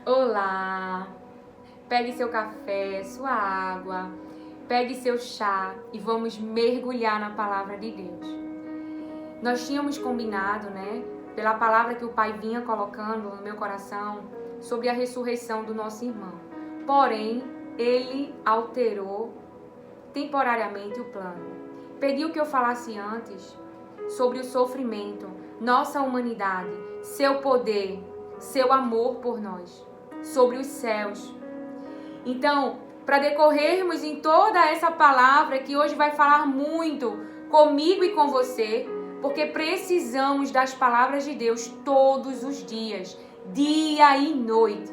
Olá! Pegue seu café, sua água, pegue seu chá e vamos mergulhar na palavra de Deus. Nós tínhamos combinado, pela palavra que o Pai vinha colocando no meu coração sobre a ressurreição do nosso irmão. Porém, ele alterou temporariamente o plano. Pediu que eu falasse antes sobre o sofrimento, nossa humanidade, seu poder, seu amor por nós, sobre os céus. Então, para decorrermos em toda essa palavra que hoje vai falar muito comigo e com você, porque precisamos das palavras de Deus todos os dias, dia e noite.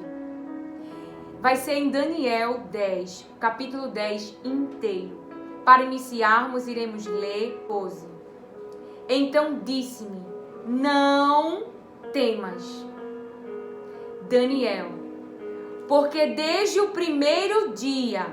Vai ser em Daniel 10, capítulo 10 inteiro. Para iniciarmos, iremos ler 12. Então disse-me: não temas, Daniel, porque desde o primeiro dia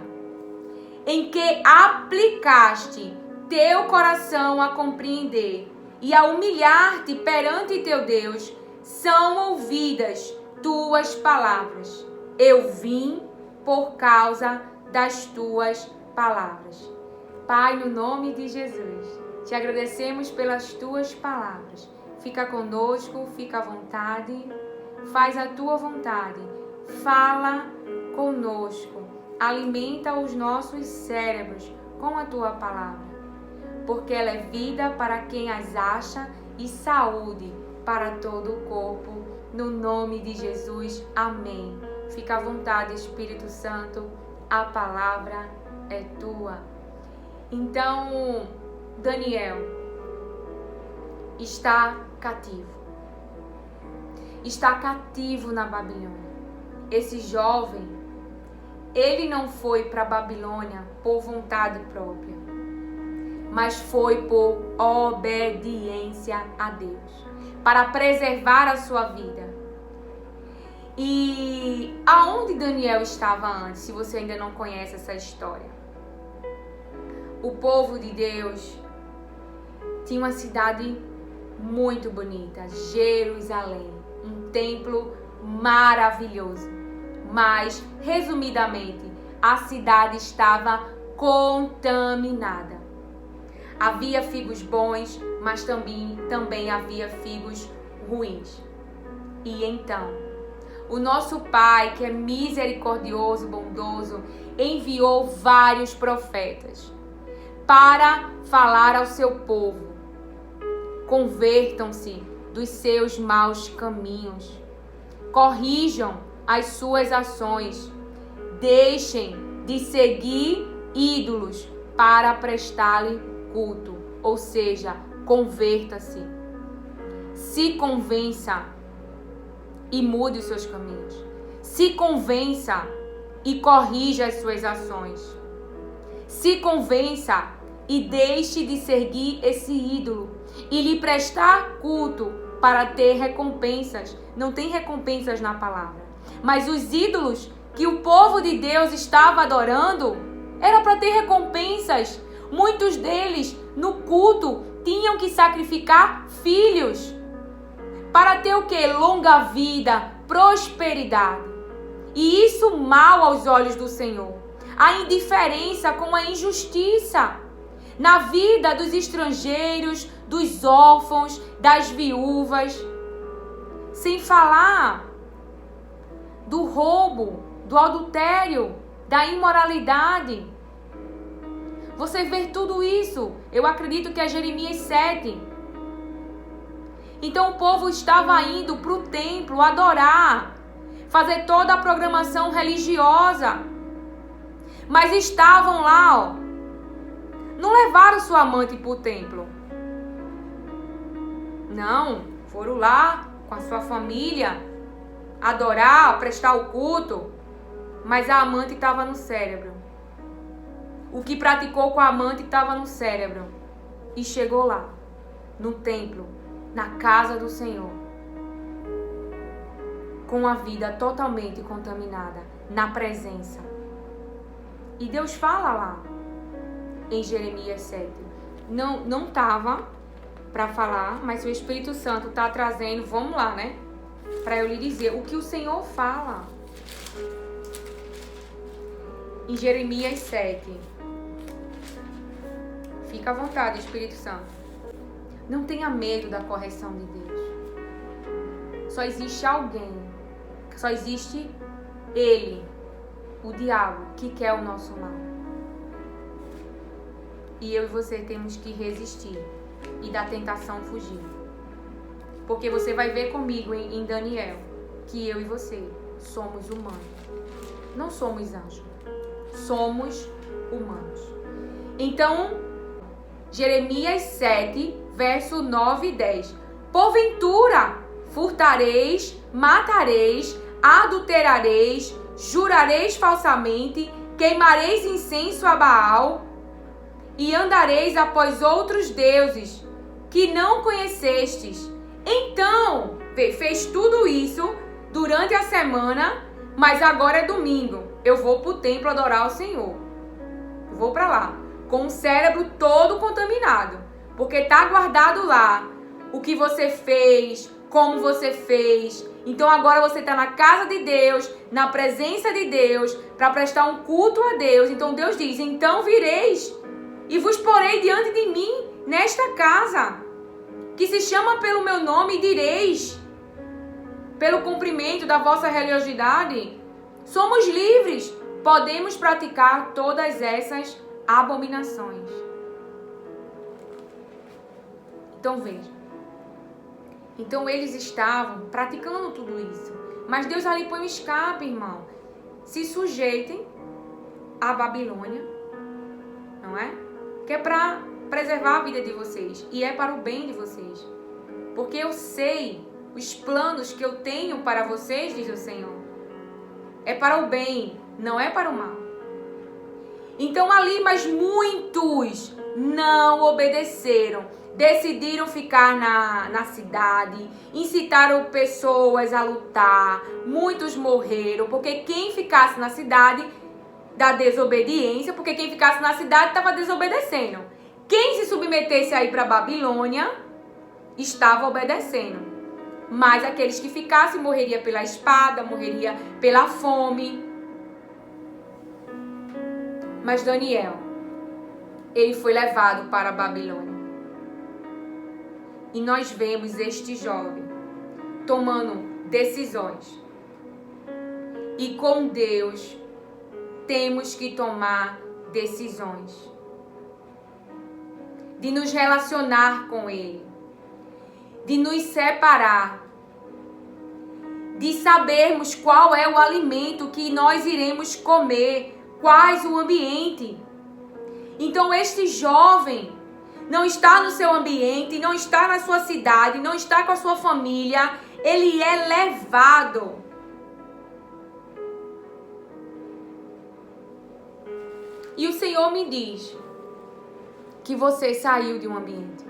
em que aplicaste teu coração a compreender e a humilhar-te perante teu Deus, são ouvidas tuas palavras. Eu vim por causa das tuas palavras. Pai, no nome de Jesus, te agradecemos pelas tuas palavras. Fica conosco, fica à vontade, faz a tua vontade. Fala conosco, alimenta os nossos cérebros com a tua palavra, porque ela é vida para quem as acha e saúde para todo o corpo. No nome de Jesus, amém. Fica à vontade, Espírito Santo, a palavra é tua. Então, Daniel está cativo. Está cativo na Babilônia. Esse jovem, ele não foi para a Babilônia por vontade própria, mas foi por obediência a Deus, para preservar a sua vida. E aonde Daniel estava antes, se você ainda não conhece essa história? O povo de Deus tinha uma cidade muito bonita, Jerusalém, um templo maravilhoso. Mas, resumidamente, a cidade estava contaminada. Havia figos bons, mas também havia figos ruins. E então, o nosso Pai, que é misericordioso, bondoso, enviou vários profetas para falar ao seu povo: convertam-se dos seus maus caminhos, corrijam as suas ações, deixem de seguir ídolos para prestar-lhe culto, ou seja, converta-se, se convença e mude os seus caminhos, se convença e corrija as suas ações, se convença e deixe de seguir esse ídolo e lhe prestar culto para ter recompensas. Não tem recompensas na palavra. Mas os ídolos que o povo de Deus estava adorando era para ter recompensas. Muitos deles, no culto, tinham que sacrificar filhos para ter o quê? Longa vida, prosperidade. E isso mal aos olhos do Senhor. A indiferença com a injustiça na vida dos estrangeiros, dos órfãos, das viúvas. Sem falar do roubo, do adultério, da imoralidade. Você vê tudo isso. Eu acredito que é Jeremias 7. Então o povo estava indo para o templo adorar, fazer toda a programação religiosa. Mas estavam lá, não levaram sua amante para o templo. Não, foram lá com a sua família adorar, prestar o culto, mas a amante estava no cérebro. O que praticou com a amante estava no cérebro. E chegou lá, no templo, na casa do Senhor, com a vida totalmente contaminada, na presença. E Deus fala lá, em Jeremias 7. Não estava para falar, mas o Espírito Santo está trazendo, vamos lá, para eu lhe dizer o que o Senhor fala. Em Jeremias 7. Fica à vontade, Espírito Santo. Não tenha medo da correção de Deus. Só existe alguém, só existe Ele, o diabo, que quer o nosso mal. E eu e você temos que resistir e da tentação fugir. Porque você vai ver comigo em Daniel que eu e você somos humanos. Não somos anjos. Somos humanos. Então, Jeremias 7, verso 9 e 10. Porventura, furtareis, matareis, adulterareis, jurareis falsamente, queimareis incenso a Baal e andareis após outros deuses que não conhecestes. Então, fez tudo isso durante a semana, mas agora é domingo. Eu vou para o templo adorar o Senhor. Vou para lá, com o cérebro todo contaminado, porque está guardado lá o que você fez, como você fez. Então agora você está na casa de Deus, na presença de Deus, para prestar um culto a Deus. Então Deus diz, então vireis e vos porei diante de mim nesta casa, que se chama pelo meu nome, e direis, pelo cumprimento da vossa religiosidade, somos livres, podemos praticar todas essas abominações. Então veja. Então eles estavam praticando tudo isso. Mas Deus ali põe um escape, irmão. Se sujeitem à Babilônia, não é? Que é para preservar a vida de vocês. E é para o bem de vocês. Porque eu sei os planos que eu tenho para vocês, diz o Senhor. É para o bem, não é para o mal. Então ali, mas muitos não obedeceram. Decidiram ficar na cidade, incitaram pessoas a lutar, muitos morreram, porque quem ficasse na cidade da desobediência, porque quem ficasse na cidade estava desobedecendo. Quem se submetesse aí para a Babilônia estava obedecendo. Mas aqueles que ficassem morreria pela espada, morreria pela fome. Mas Daniel, ele foi levado para a Babilônia. E nós vemos este jovem tomando decisões. E com Deus temos que tomar decisões. De nos relacionar com Ele. De nos separar. De sabermos qual é o alimento que nós iremos comer. Quais o ambiente. Então este jovem não está no seu ambiente, não está na sua cidade, não está com a sua família. Ele é levado. E o Senhor me diz que você saiu de um ambiente.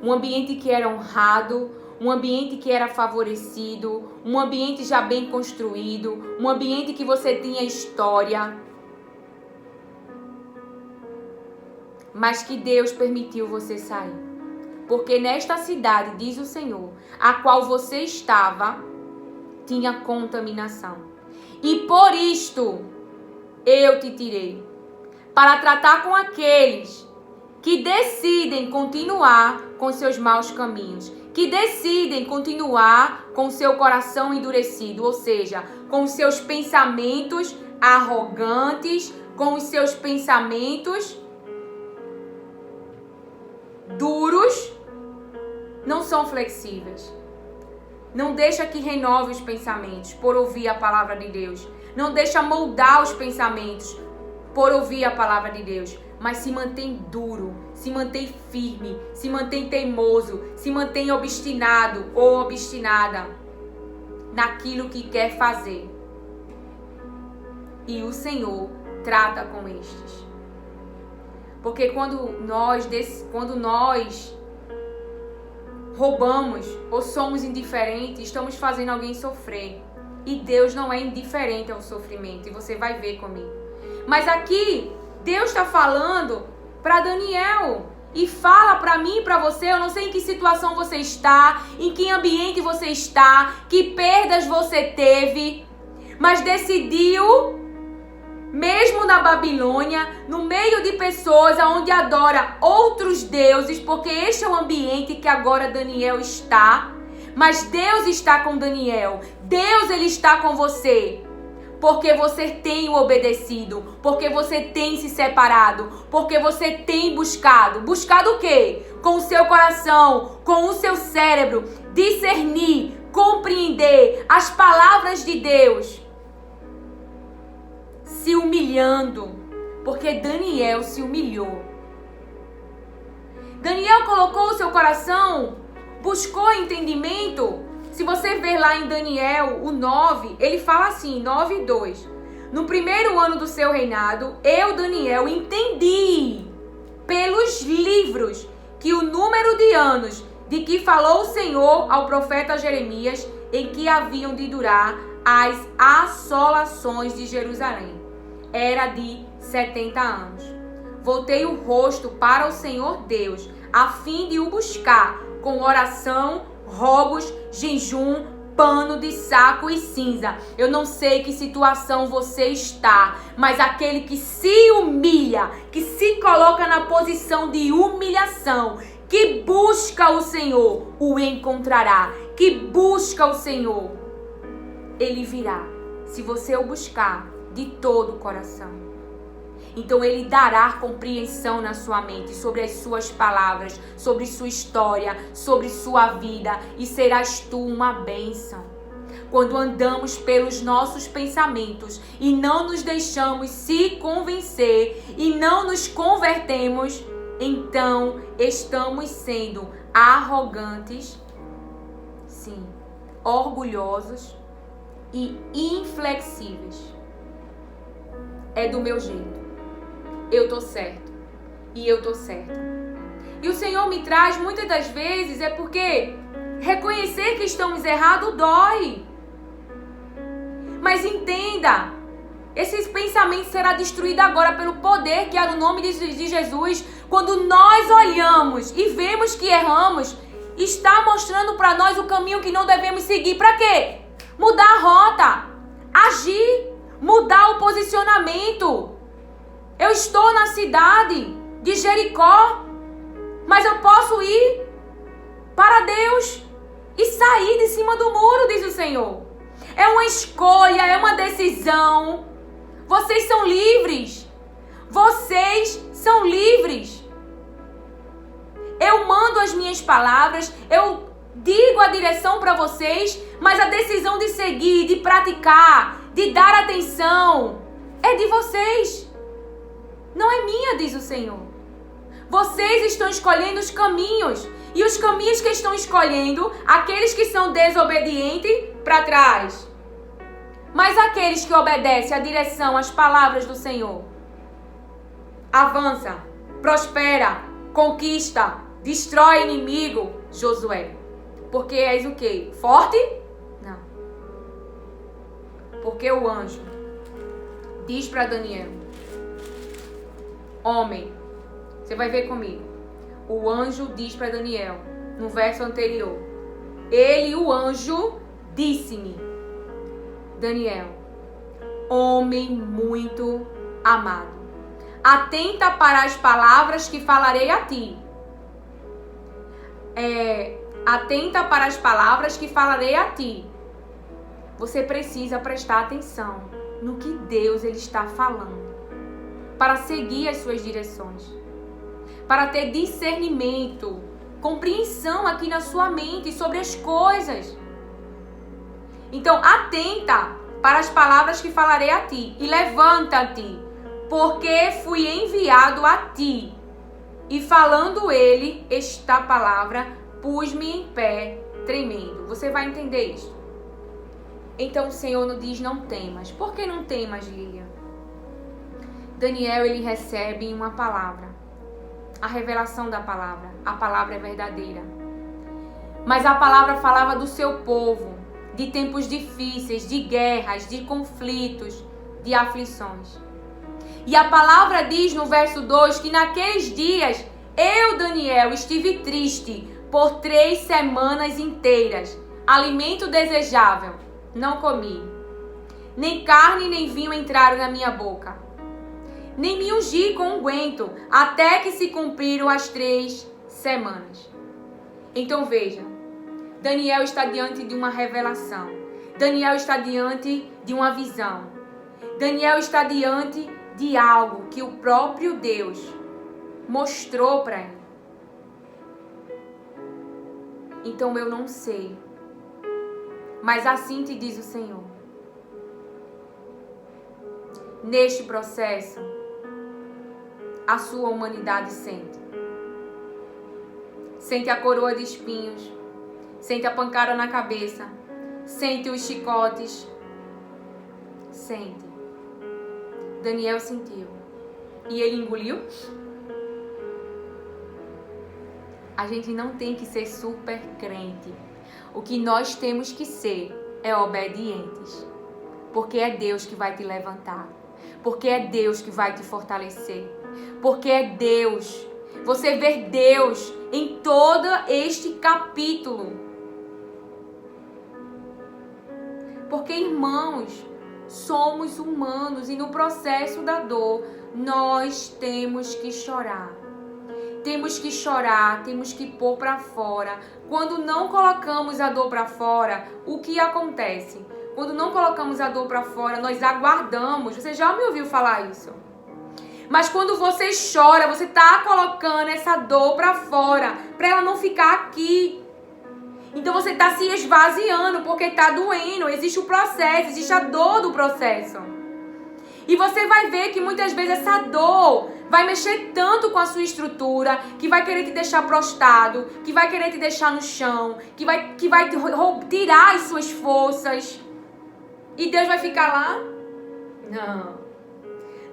Um ambiente que era honrado, um ambiente que era favorecido, um ambiente já bem construído, um ambiente que você tinha história. Mas que Deus permitiu você sair. Porque nesta cidade, diz o Senhor, a qual você estava, tinha contaminação. E por isto eu te tirei, para tratar com aqueles que decidem continuar com seus maus caminhos, que decidem continuar com seu coração endurecido, ou seja, com seus pensamentos arrogantes, com os seus pensamentos duros, não são flexíveis. Não deixa que renove os pensamentos por ouvir a palavra de Deus. Não deixa moldar os pensamentos por ouvir a palavra de Deus. Mas se mantém duro, se mantém firme, se mantém teimoso, se mantém obstinado ou obstinada naquilo que quer fazer. E o Senhor trata com estes. Porque quando nós roubamos ou somos indiferentes, estamos fazendo alguém sofrer. E Deus não é indiferente ao sofrimento. E você vai ver comigo. Mas aqui, Deus está falando para Daniel. E fala para mim e para você. Eu não sei em que situação você está, em que ambiente você está, que perdas você teve. mas decidiu, mesmo na Babilônia, no meio de pessoas onde adora outros deuses, porque este é o ambiente que agora Daniel está, mas Deus está com Daniel, Deus ele está com você, porque você tem o obedecido, porque você tem se separado, porque você tem buscado o quê? Com o seu coração, com o seu cérebro, discernir, compreender as palavras de Deus, se humilhando, porque Daniel se humilhou. Daniel colocou o seu coração, buscou entendimento. Se você ver lá em Daniel, o 9, ele fala assim, 9:2. No primeiro ano do seu reinado, eu, Daniel, entendi pelos livros que o número de anos de que falou o Senhor ao profeta Jeremias, em que haviam de durar as assolações de Jerusalém, era de 70 anos. Voltei o rosto para o Senhor Deus, a fim de o buscar com oração, rogos, jejum, pano de saco e cinza. Eu não sei que situação você está, mas aquele que se humilha, que se coloca na posição de humilhação, que busca o Senhor, o encontrará. Que busca o Senhor, ele virá, se você o buscar de todo o coração. Então ele dará compreensão na sua mente sobre as suas palavras, sobre sua história, sobre sua vida, e serás tu uma bênção. Quando andamos pelos nossos pensamentos e não nos deixamos se convencer e não nos convertemos, então estamos sendo arrogantes, sim, orgulhosos e inflexíveis. É do meu jeito. Eu tô certo. E eu tô certa. E o Senhor me traz muitas das vezes é porque reconhecer que estamos errados dói. Mas entenda, esse pensamento será destruído agora pelo poder que há no nome de Jesus. Quando nós olhamos e vemos que erramos, está mostrando para nós o caminho que não devemos seguir. Para quê? Mudar a rota, agir, mudar o posicionamento. Eu estou na cidade de Jericó, mas eu posso ir para Deus e sair de cima do muro, diz o Senhor. É uma escolha, é uma decisão. Vocês são livres. Vocês são livres. Eu mando as minhas palavras, eu digo a direção para vocês, mas a decisão de seguir, de praticar, de dar atenção, é de vocês. Não é minha, diz o Senhor. Vocês estão escolhendo os caminhos. E os caminhos que estão escolhendo, aqueles que são desobedientes, para trás. Mas aqueles que obedecem à direção, às palavras do Senhor, avança, prospera, conquista, destrói inimigo, Josué. Porque és o quê? Forte? Não. Porque o anjo diz para Daniel, homem, você vai ver comigo. O anjo diz para Daniel, no verso anterior, ele, o anjo, disse-me, Daniel, homem muito amado, atenta para as palavras que falarei a ti. Atenta para as palavras que falarei a ti. Você precisa prestar atenção no que Deus ele está falando, para seguir as suas direções, para ter discernimento, compreensão aqui na sua mente sobre as coisas. Então, atenta para as palavras que falarei a ti e levanta-te, porque fui enviado a ti. E falando ele, esta palavra, pus-me em pé, tremendo. Você vai entender isso. Então o Senhor nos diz, não temas. Por que não temas, Lilian? Daniel, ele recebe uma palavra. A revelação da palavra. A palavra é verdadeira. Mas a palavra falava do seu povo, de tempos difíceis, de guerras, de conflitos, de aflições. E a palavra diz no verso 2 que naqueles dias eu, Daniel, estive triste por 3 semanas inteiras. Alimento desejável não comi. nem carne nem vinho entraram na minha boca, nem me ungi com unguento, até que se cumpriram as 3 semanas. Então veja, Daniel está diante de uma revelação. Daniel está diante de uma visão. Daniel está diante de algo que o próprio Deus mostrou para ele. Então eu não sei, mas assim te diz o Senhor. Neste processo, a sua humanidade sente. Sente a coroa de espinhos, sente a pancada na cabeça, sente os chicotes, sente. Daniel sentiu. E ele engoliu? A gente não tem que ser super crente. O que nós temos que ser é obedientes. Porque é Deus que vai te levantar. Porque é Deus que vai te fortalecer. Porque é Deus. Você vê Deus em todo este capítulo. Porque, irmãos, somos humanos e no processo da dor nós temos que chorar. Temos que chorar, temos que pôr para fora. Quando não colocamos a dor para fora, o que acontece? Quando não colocamos a dor para fora, nós aguardamos. Você já me ouviu falar isso? Mas quando você chora, você está colocando essa dor para fora, para ela não ficar aqui. Então você está se esvaziando porque está doendo. Existe o processo, existe a dor do processo. E você vai ver que muitas vezes essa dor vai mexer tanto com a sua estrutura, que vai querer te deixar prostrado, que vai querer te deixar no chão, que vai tirar as suas forças. E Deus vai ficar lá? Não.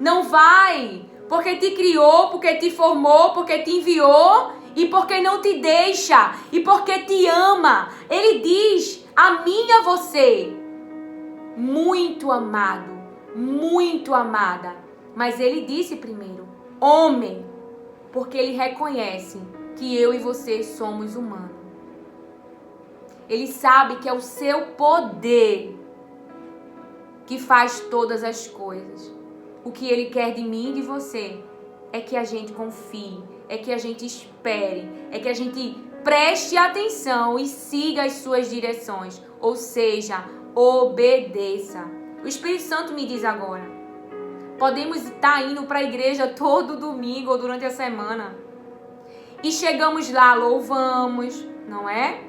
Não vai. Porque te criou, porque te formou, porque te enviou e porque não te deixa e porque te ama. Ele diz a mim e a você, muito amado, muito amada. Mas ele disse primeiro, homem, porque ele reconhece que eu e você somos humanos. Ele sabe que é o seu poder que faz todas as coisas. O que ele quer de mim e de você é que a gente confie, é que a gente espere, é que a gente preste atenção e siga as suas direções. Ou seja, obedeça. O Espírito Santo me diz agora, podemos estar indo para a igreja todo domingo ou durante a semana. E chegamos lá, louvamos, não é?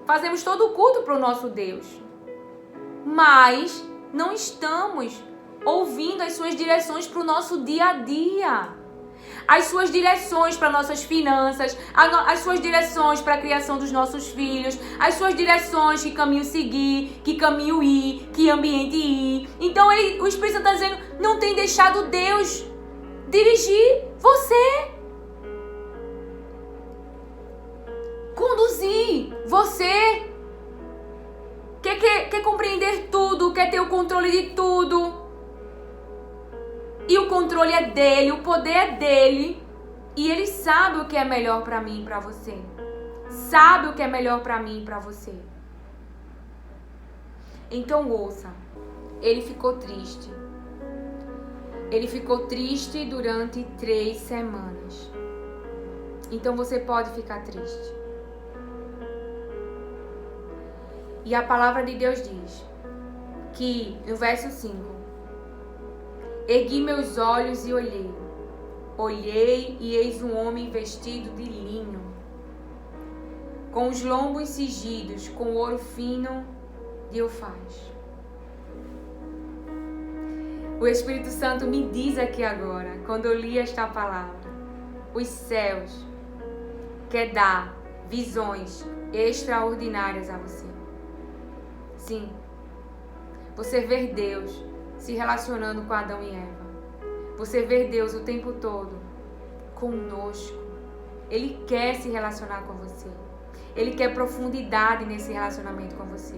Fazemos todo o culto para o nosso Deus. Mas não estamos ouvindo as suas direções para o nosso dia a dia. As suas direções para nossas finanças, as suas direções para a criação dos nossos filhos, as suas direções, que caminho seguir, que caminho ir, que ambiente ir. Então o Espírito Santo está dizendo, não tem deixado Deus dirigir você. Conduzir você. Quer compreender tudo, quer ter o controle de tudo. E o controle é dele, o poder é dele. E ele sabe o que é melhor para mim e para você. Sabe o que é melhor para mim e para você. Então ouça. Ele ficou triste. Ele ficou triste durante 3 semanas. Então você pode ficar triste. E a palavra de Deus diz que, no verso 5, ergui meus olhos e olhei. Olhei e eis um homem vestido de linho, com os lombos cingidos, com ouro fino de Ofaz. O Espírito Santo me diz aqui agora, quando eu li esta palavra, os céus quer dar visões extraordinárias a você. Sim, você vê Deus se relacionando com Adão e Eva. Você vê Deus o tempo todo conosco. Ele quer se relacionar com você. Ele quer profundidade nesse relacionamento com você.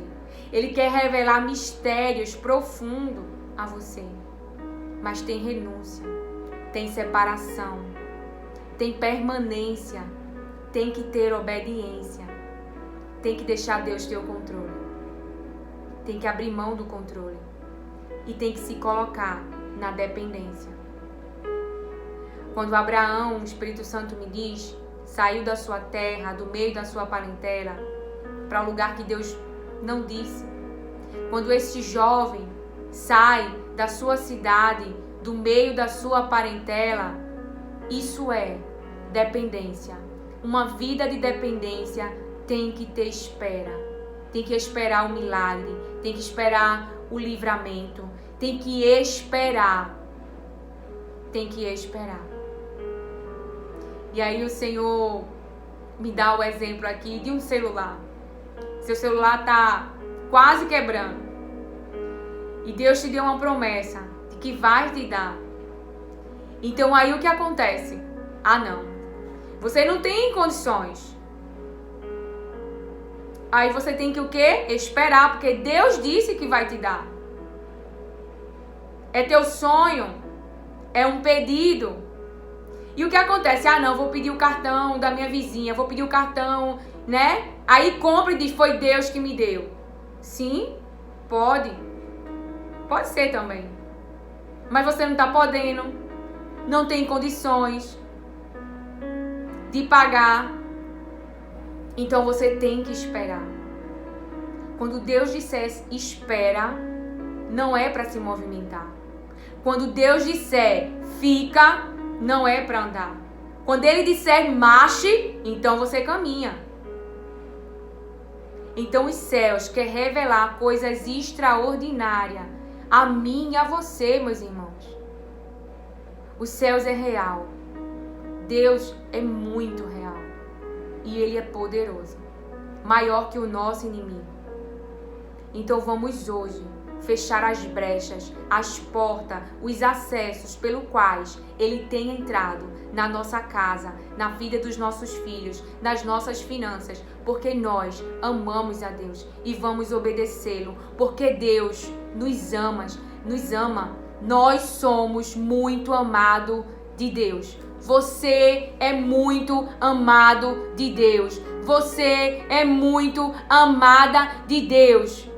Ele quer revelar mistérios profundos a você. Mas tem renúncia, tem separação, tem permanência, tem que ter obediência, tem que deixar Deus ter o controle. Tem que abrir mão do controle. e tem que se colocar na dependência. Quando Abraão, o Espírito Santo me diz, saiu da sua terra, do meio da sua parentela, para um lugar que Deus não disse. Quando este jovem sai da sua cidade, do meio da sua parentela, isso é dependência. Uma vida de dependência tem que ter espera. Tem que esperar o milagre, tem que esperar o livramento, tem que esperar. Tem que esperar. E aí o Senhor me dá o exemplo aqui de um celular. Seu celular está quase quebrando. E Deus te deu uma promessa de que vai te dar. Então aí o que acontece? Ah, não. Você não tem condições. Aí você tem que o quê? Esperar, porque Deus disse que vai te dar. É teu sonho. É um pedido. E o que acontece? Ah, não, vou pedir o cartão da minha vizinha, vou pedir o cartão, né? Aí compra e diz, foi Deus que me deu. Sim, pode. Pode ser também. Mas você não está podendo, não tem condições de pagar. Então você tem que esperar. Quando Deus disser espera, não é para se movimentar. Quando Deus disser fica, não é para andar. Quando Ele disser marche, então você caminha. Então os céus quer revelar coisas extraordinárias a mim e a você, meus irmãos. Os céus é real. Deus é muito real. E Ele é poderoso. Maior que o nosso inimigo. Então vamos hoje fechar as brechas, as portas, os acessos pelos quais Ele tem entrado na nossa casa, na vida dos nossos filhos, nas nossas finanças, porque nós amamos a Deus e vamos obedecê-lo, porque Deus nos ama. Nós somos muito amados de Deus. Você é muito amado de Deus. Você é muito amada de Deus.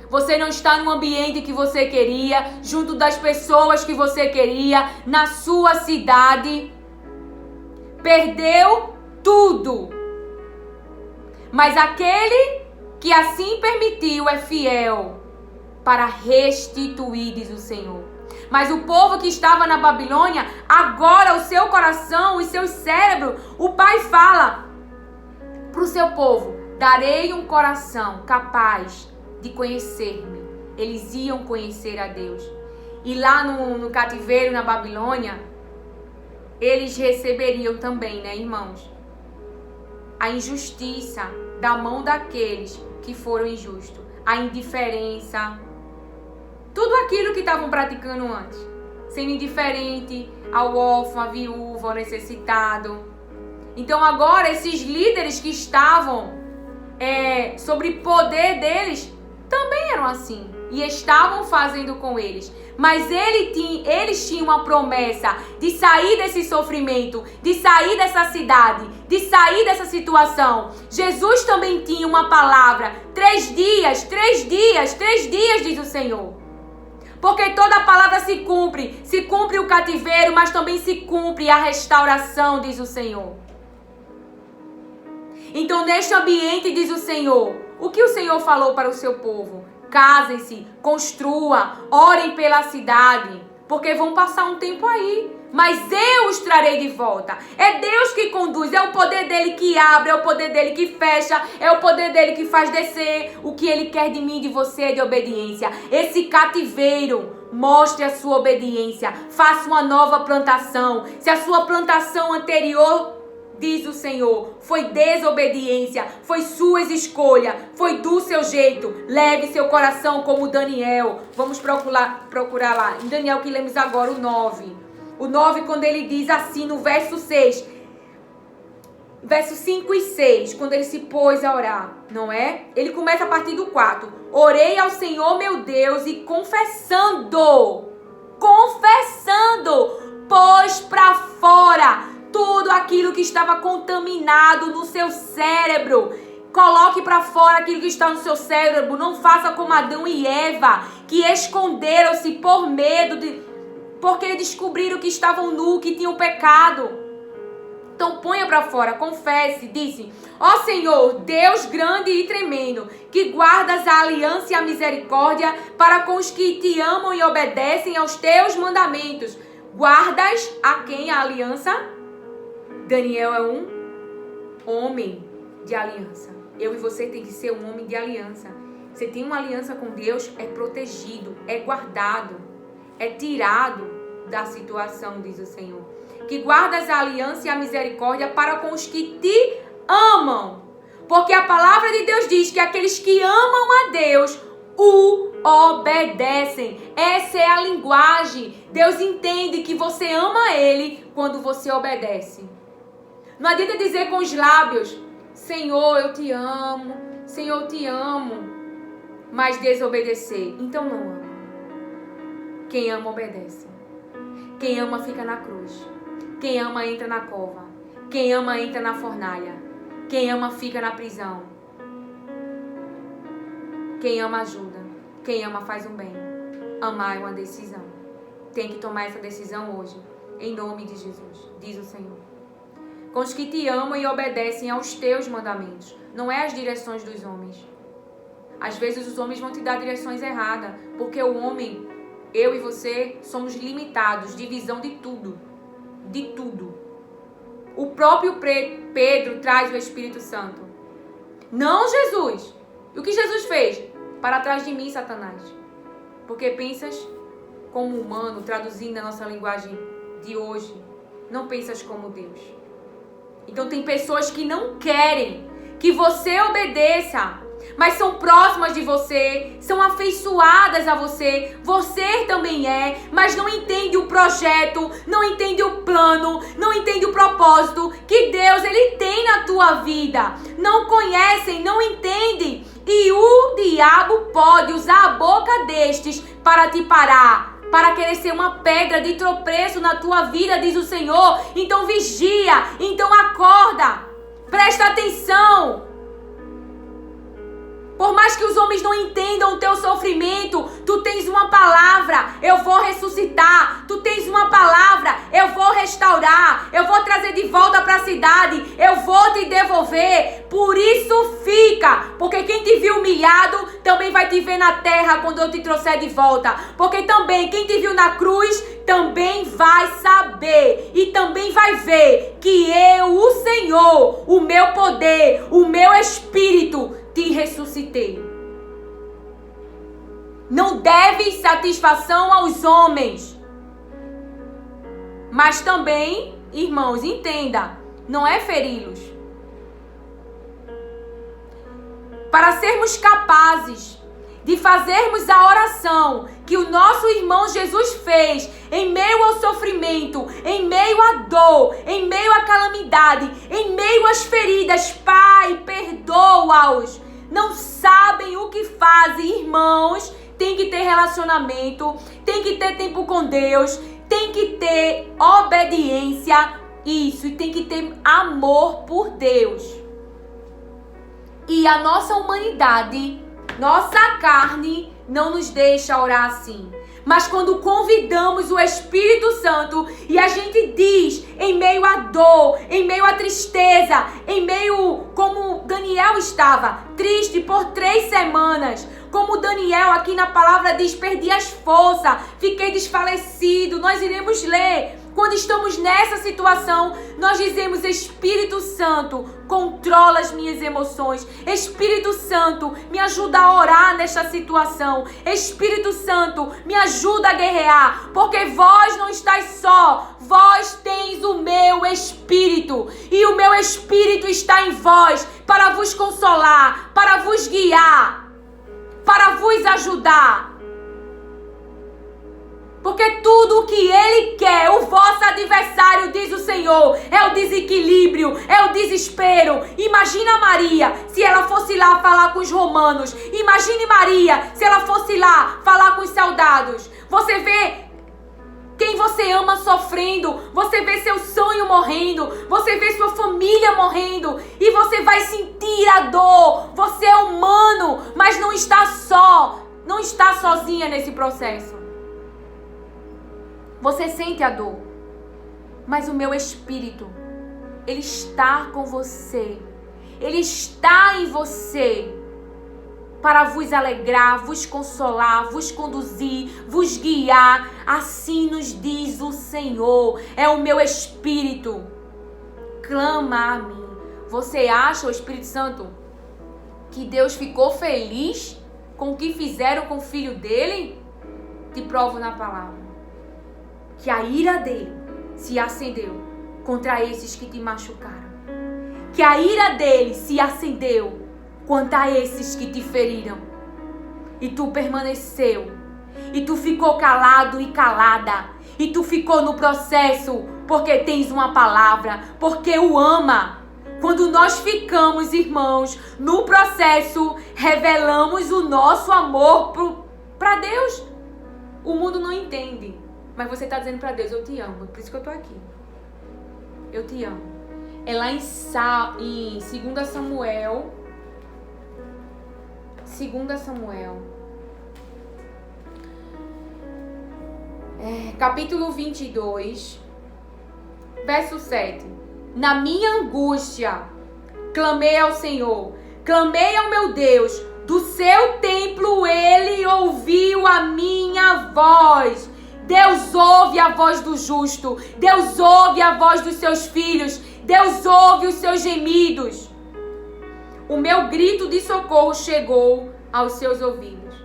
Você não está no ambiente que você queria, junto das pessoas que você queria, na sua cidade. Perdeu tudo. Mas aquele que assim permitiu é fiel para restituir, diz o Senhor. Mas o povo que estava na Babilônia, agora o seu coração, os seus cérebros, o Pai fala para o seu povo, darei um coração capaz de conhecer-me. Eles iam conhecer a Deus. E lá no cativeiro, na Babilônia, eles receberiam também, né, irmãos? A injustiça da mão daqueles que foram injustos. A indiferença. Tudo aquilo que estavam praticando antes. Sendo indiferente ao órfão, à viúva, ao necessitado. Então agora esses líderes que estavam sobre poder deles também eram assim. E estavam fazendo com eles. Mas eles tinham uma promessa de sair desse sofrimento, de sair dessa cidade, de sair dessa situação. Jesus também tinha uma palavra. 3 dias, diz o Senhor. Porque toda a palavra se cumpre o cativeiro, mas também se cumpre a restauração, diz o Senhor. Então, neste ambiente, diz o Senhor, o que o Senhor falou para o seu povo? Casem-se, construam, orem pela cidade, porque vão passar um tempo aí. Mas eu os trarei de volta. É Deus que conduz, é o poder dele que abre, é o poder dele que fecha, é o poder dele que faz descer. O que ele quer de mim e de você é de obediência. Esse cativeiro, mostre a sua obediência. Faça uma nova plantação. Se a sua plantação anterior, diz o Senhor, foi desobediência, foi suas escolhas, foi do seu jeito, leve seu coração como Daniel. Vamos procurar lá, em Daniel que lemos agora, o 9. O 9, quando ele diz assim, no verso 6, verso 5 e 6, quando ele se pôs a orar, não é? Ele começa a partir do 4. Orei ao Senhor meu Deus e confessando, pôs para fora tudo aquilo que estava contaminado no seu cérebro, Coloque para fora aquilo que está no seu cérebro. Não faça como Adão e Eva, que esconderam-se por medo porque descobriram que estavam nu, que tinham pecado. Então ponha para fora, confesse, disse: ó Senhor, Deus grande e tremendo, que guardas a aliança e a misericórdia para com os que te amam e obedecem aos teus mandamentos. Guardas a quem a aliança? Daniel é um homem de aliança. Eu e você tem que ser um homem de aliança. Você tem uma aliança com Deus, é protegido, é guardado, é tirado da situação, diz o Senhor. Que guardas a aliança e a misericórdia para com os que te amam. Porque a palavra de Deus diz que aqueles que amam a Deus o obedecem. Essa é a linguagem. Deus entende que você ama Ele quando você obedece. Não adianta dizer com os lábios: Senhor, eu te amo. Senhor, eu te amo. Mas desobedecer. Então não ama. Quem ama, obedece. Quem ama, fica na cruz. Quem ama, entra na cova. Quem ama, entra na fornalha. Quem ama, fica na prisão. Quem ama, ajuda. Quem ama, faz um bem. Amar é uma decisão. Tem que tomar essa decisão hoje. Em nome de Jesus, diz o Senhor. Com os que te amam e obedecem aos teus mandamentos. Não é as direções dos homens. Às vezes os homens vão te dar direções erradas. Porque o homem, eu e você, somos limitados de visão de tudo. De tudo. O próprio Pedro traz o Espírito Santo. Não Jesus. E o que Jesus fez? Para trás de mim, Satanás. Porque pensas como humano, traduzindo a nossa linguagem de hoje, não pensas como Deus. Então tem pessoas que não querem que você obedeça, mas são próximas de você, são afeiçoadas a você, você também é, mas não entende o projeto, não entende o plano, não entende o propósito que Deus ele tem na tua vida. Não conhecem, não entendem, e o diabo pode usar a boca destes para te parar, para querer ser uma pedra de tropeço na tua vida, diz o Senhor. Então vigia, então acorda, presta atenção. Por mais que os homens não entendam o teu sofrimento, tu tens uma palavra: eu vou ressuscitar. Tu tens uma palavra: eu vou restaurar. Eu vou trazer de volta para a cidade. Eu vou te devolver. Por isso fica. Porque quem te viu humilhado também vai te ver na terra quando eu te trouxer de volta. Porque também quem te viu na cruz também vai saber e também vai ver que eu, o Senhor, o meu poder, o meu Espírito, te ressuscitei. Não deve satisfação aos homens. Mas também, irmãos, entenda, não é feri-los. Para sermos capazes de fazermos a oração que o nosso irmão Jesus fez em meio ao sofrimento, em meio à dor, em meio à calamidade, em meio às feridas. Pai, perdoa-os. Não sabem o que fazem, irmãos. Tem que ter relacionamento, tem que ter tempo com Deus, tem que ter obediência, isso, e tem que ter amor por Deus. E a nossa humanidade, nossa carne, não nos deixa orar assim. Mas quando convidamos o Espírito Santo e a gente diz, em meio à dor, em meio à tristeza, em meio como Daniel estava, triste por 3 semanas, como Daniel aqui na palavra diz, perdi as forças, fiquei desfalecido. Nós iremos ler. Quando estamos nessa situação, nós dizemos: Espírito Santo, controla as minhas emoções. Espírito Santo, me ajuda a orar nesta situação. Espírito Santo, me ajuda a guerrear. Porque vós não estáis só. Vós tens o meu Espírito. E o meu Espírito está em vós para vos consolar, para vos guiar, para vos ajudar. Porque tudo o que ele quer, o vosso adversário, diz o Senhor, é o desequilíbrio, é o desespero. Imagina Maria, se ela fosse lá falar com os romanos. Imagine Maria, se ela fosse lá falar com os soldados. Você vê quem quem você ama sofrendo, você vê seu sonho morrendo, você vê sua família morrendo e você vai sentir a dor. Você é humano, mas não está só, não está sozinha nesse processo. Você sente a dor, mas o meu espírito, ele está com você. Ele está em você para vos alegrar, vos consolar, vos conduzir, vos guiar. Assim nos diz o Senhor. É o meu espírito. Clama a mim. Você acha, o Espírito Santo, que Deus ficou feliz com o que fizeram com o filho dele? Te provo na palavra que a ira dele se acendeu contra esses que te machucaram. Que a ira dele se acendeu contra esses que te feriram. E tu permaneceu. E tu ficou calado e calada. E tu ficou no processo porque tens uma palavra, porque o ama. Quando nós ficamos, irmãos, no processo, revelamos o nosso amor para Deus. O mundo não entende. Mas você está dizendo para Deus, eu te amo. Por isso que eu estou aqui. Eu te amo. É lá em 2 Samuel. 2 Samuel. Capítulo 22. Verso 7. Na minha angústia, clamei ao Senhor. Clamei ao meu Deus. Do seu templo ele ouviu a minha voz. Deus ouve a voz do justo. Deus ouve a voz dos seus filhos. Deus ouve os seus gemidos. O meu grito de socorro chegou aos seus ouvidos.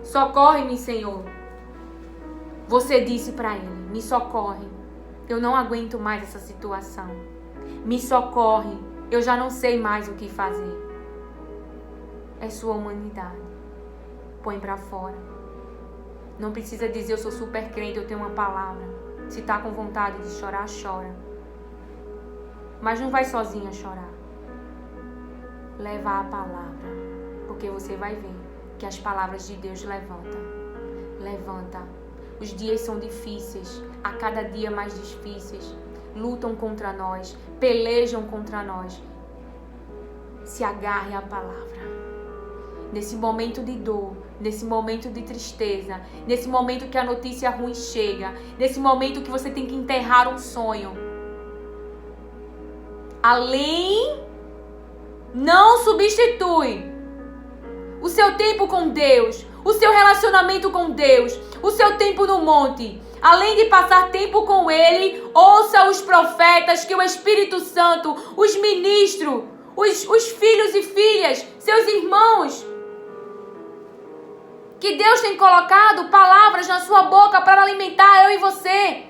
Socorre-me, Senhor. Você disse para ele, me socorre. Eu não aguento mais essa situação. Me socorre. Eu já não sei mais o que fazer. É sua humanidade. Põe para fora. Não precisa dizer eu sou super crente, eu tenho uma palavra. Se está com vontade de chorar, chora. Mas não vai sozinha chorar. Leva a palavra. Porque você vai ver que as palavras de Deus levantam. Levanta. Os dias são difíceis. A cada dia mais difíceis. Lutam contra nós. Pelejam contra nós. Se agarre à palavra. Nesse momento de dor, nesse momento de tristeza, nesse momento que a notícia ruim chega, nesse momento que você tem que enterrar um sonho. Além, não substitui o seu tempo com Deus, o seu relacionamento com Deus, o seu tempo no monte. Além de passar tempo com Ele, ouça os profetas que o Espírito Santo, os ministros, os filhos e filhas, seus irmãos, que Deus tem colocado palavras na sua boca para alimentar eu e você.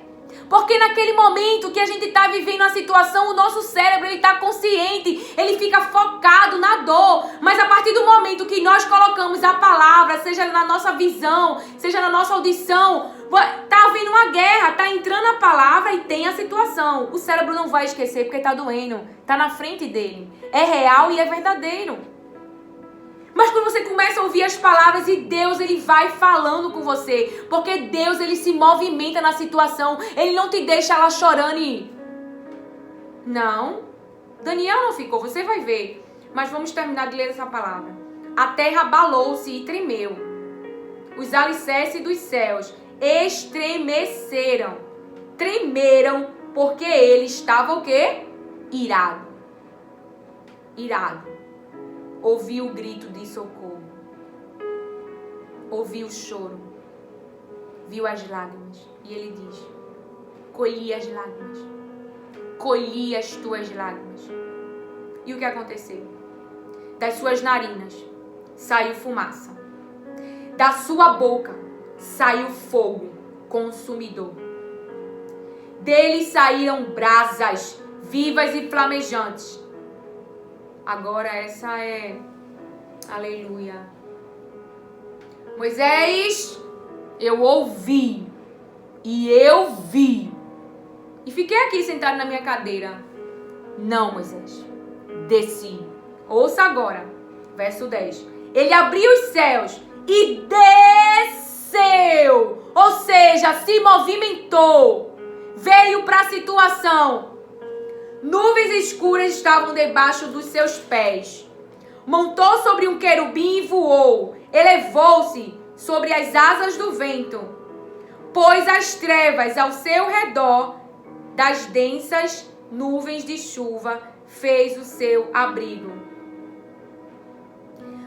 Porque naquele momento que a gente está vivendo a situação, o nosso cérebro está consciente, ele fica focado na dor. Mas a partir do momento que nós colocamos a palavra, seja na nossa visão, seja na nossa audição, está havendo uma guerra, está entrando a palavra e tem a situação. O cérebro não vai esquecer porque está doendo, está na frente dele. É real e é verdadeiro. Mas quando você começa a ouvir as palavras e Deus, ele vai falando com você. Porque Deus, ele se movimenta na situação. Ele não te deixa lá chorando e... Não. Daniel não ficou, você vai ver. Mas vamos terminar de ler essa palavra. A terra abalou-se e tremeu. Os alicerces dos céus estremeceram. Tremeram porque ele estava o quê? Irado. Irado. Ouviu o grito de socorro. Ouviu o choro. Viu as lágrimas. E ele diz, colhi as lágrimas. Colhi as tuas lágrimas. E o que aconteceu? Das suas narinas saiu fumaça. Da sua boca saiu fogo consumidor. Dele saíram brasas vivas e flamejantes. Agora essa é... Aleluia. Moisés, eu ouvi. E eu vi. E fiquei aqui sentado na minha cadeira. Não, Moisés. Desci. Ouça agora. Verso 10. Ele abriu os céus e desceu. Ou seja, seja, se movimentou, veio para a situação. Nuvens escuras estavam debaixo dos seus pés. Montou sobre um querubim e voou. Elevou-se sobre as asas do vento. Pôs as trevas ao seu redor. Das densas nuvens de chuva fez o seu abrigo.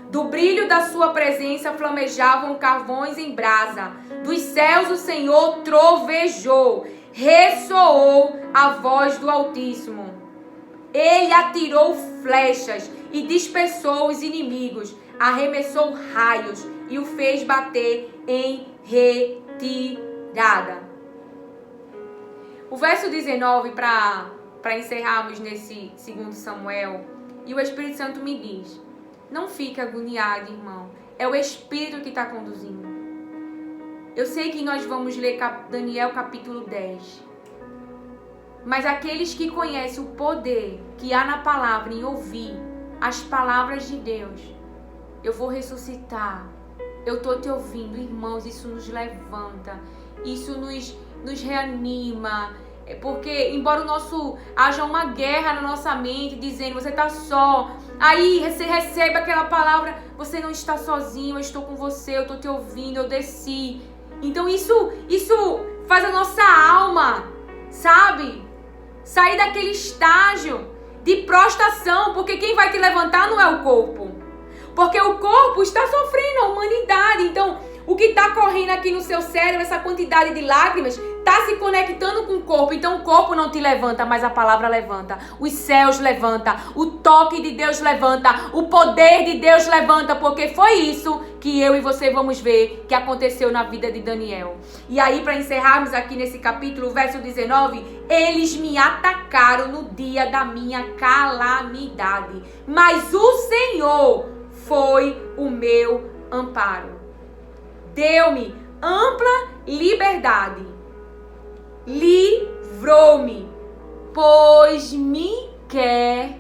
Do brilho da sua presença flamejavam carvões em brasa. Dos céus o Senhor trovejou. Ressoou a voz do Altíssimo. Ele atirou flechas e dispersou os inimigos. Arremessou raios e o fez bater em retirada. O verso 19, para encerrarmos nesse 2 Samuel, e o Espírito Santo me diz: não fique agoniado, irmão. É o Espírito que está conduzindo. Eu sei que nós vamos ler Daniel capítulo 10. Mas aqueles que conhecem o poder que há na palavra, em ouvir as palavras de Deus, eu vou ressuscitar. Eu estou te ouvindo, irmãos, isso nos levanta, isso nos reanima. Porque embora haja uma guerra na nossa mente, dizendo, você está só, aí você recebe aquela palavra, você não está sozinho, eu estou com você, eu estou te ouvindo, eu desci. Então isso faz a nossa alma, sabe, sair daquele estágio de prostração, porque quem vai te levantar não é o corpo, porque o corpo está sofrendo, a humanidade. Então o que está correndo aqui no seu cérebro, essa quantidade de lágrimas, está se conectando com o corpo. Então o corpo não te levanta, mas a palavra levanta. Os céus levanta, o toque de Deus levanta, o poder de Deus levanta, porque foi isso que eu e você vamos ver que aconteceu na vida de Daniel. E aí, para encerrarmos aqui nesse capítulo, verso 19, eles me atacaram no dia da minha calamidade, mas o Senhor foi o meu amparo. Deu-me ampla liberdade, livrou-me, pois me quer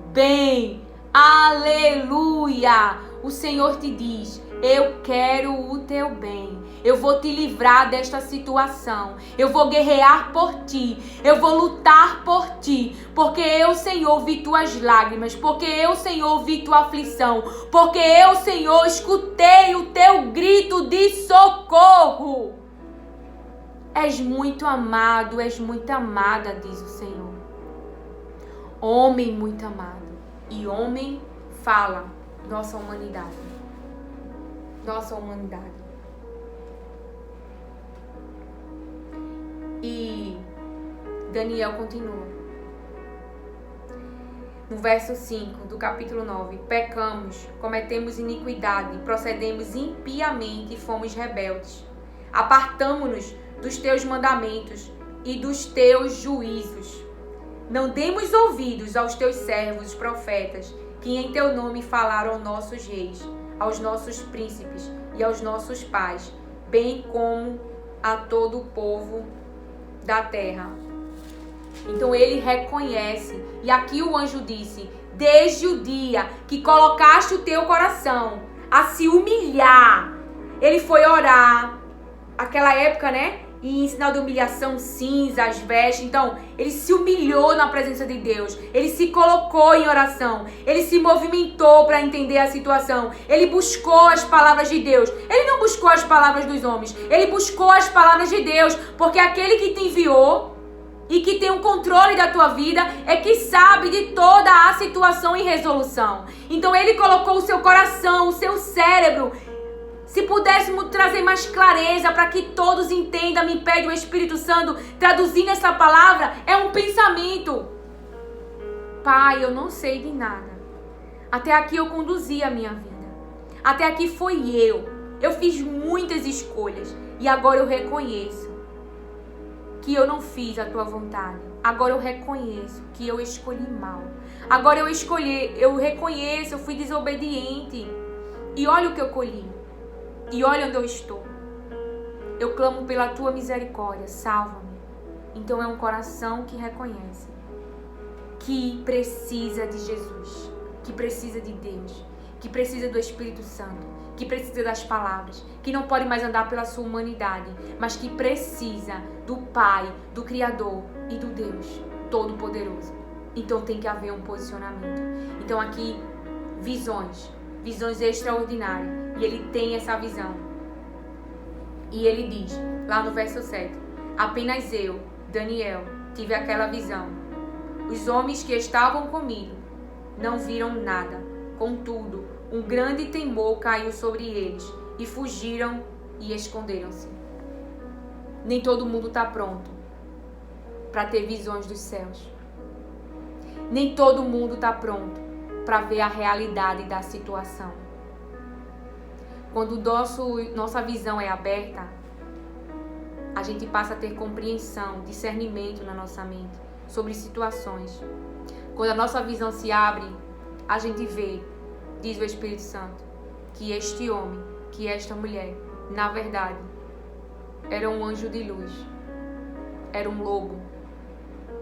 bem. Aleluia! O Senhor te diz, eu quero o teu bem. Eu vou te livrar desta situação. Eu vou guerrear por ti. Eu vou lutar por ti. Porque eu, Senhor, vi tuas lágrimas. Porque eu, Senhor, vi tua aflição. Porque eu, Senhor, escutei o teu grito de socorro. És muito amado, és muito amada, diz o Senhor. Homem muito amado. E homem fala, nossa humanidade. Nossa humanidade. E Daniel continua. No verso 5 do capítulo 9. Pecamos, cometemos iniquidade, procedemos impiamente e fomos rebeldes. Apartamo-nos dos teus mandamentos e dos teus juízos. Não demos ouvidos aos teus servos, os profetas, que em teu nome falaram aos nossos reis, aos nossos príncipes e aos nossos pais, bem como a todo o povo da terra. Então ele reconhece, e aqui o anjo disse, desde o dia que colocaste o teu coração a se humilhar, ele foi orar, aquela época, né? E em sinal de humilhação, cinza, as vestes. Então, ele se humilhou na presença de Deus. Ele se colocou em oração. Ele se movimentou para entender a situação. Ele buscou as palavras de Deus. Ele não buscou as palavras dos homens. Ele buscou as palavras de Deus. Porque aquele que te enviou e que tem o controle da tua vida é que sabe de toda a situação e resolução. Então, ele colocou o seu coração, o seu cérebro. Se pudéssemos trazer mais clareza para que todos entendam, me pede o Espírito Santo, traduzindo essa palavra, é um pensamento. Pai, eu não sei de nada. Até aqui eu conduzi a minha vida. Até aqui foi eu. Eu fiz muitas escolhas. E agora eu reconheço que eu não fiz a tua vontade. Agora eu reconheço que eu escolhi mal. Agora eu reconheço, eu fui desobediente. E olha o que eu colhi. E olha onde eu estou. Eu clamo pela tua misericórdia, salva-me. Então é um coração que reconhece, que precisa de Jesus, que precisa de Deus, que precisa do Espírito Santo, que precisa das palavras, que não pode mais andar pela sua humanidade, mas que precisa do Pai, do Criador e do Deus Todo-Poderoso. Então tem que haver um posicionamento. Então aqui, visões extraordinárias. E ele tem essa visão. E ele diz, lá no verso 7, apenas eu, Daniel, tive aquela visão. Os homens que estavam comigo não viram nada. Contudo, um grande temor caiu sobre eles e fugiram e esconderam-se. Nem todo mundo está pronto para ter visões dos céus. Nem todo mundo está pronto para ver a realidade da situação. Quando nossa visão é aberta, a gente passa a ter compreensão, discernimento na nossa mente sobre situações. Quando a nossa visão se abre, a gente vê, diz o Espírito Santo, que este homem, que esta mulher, na verdade, era um anjo de luz, era um lobo,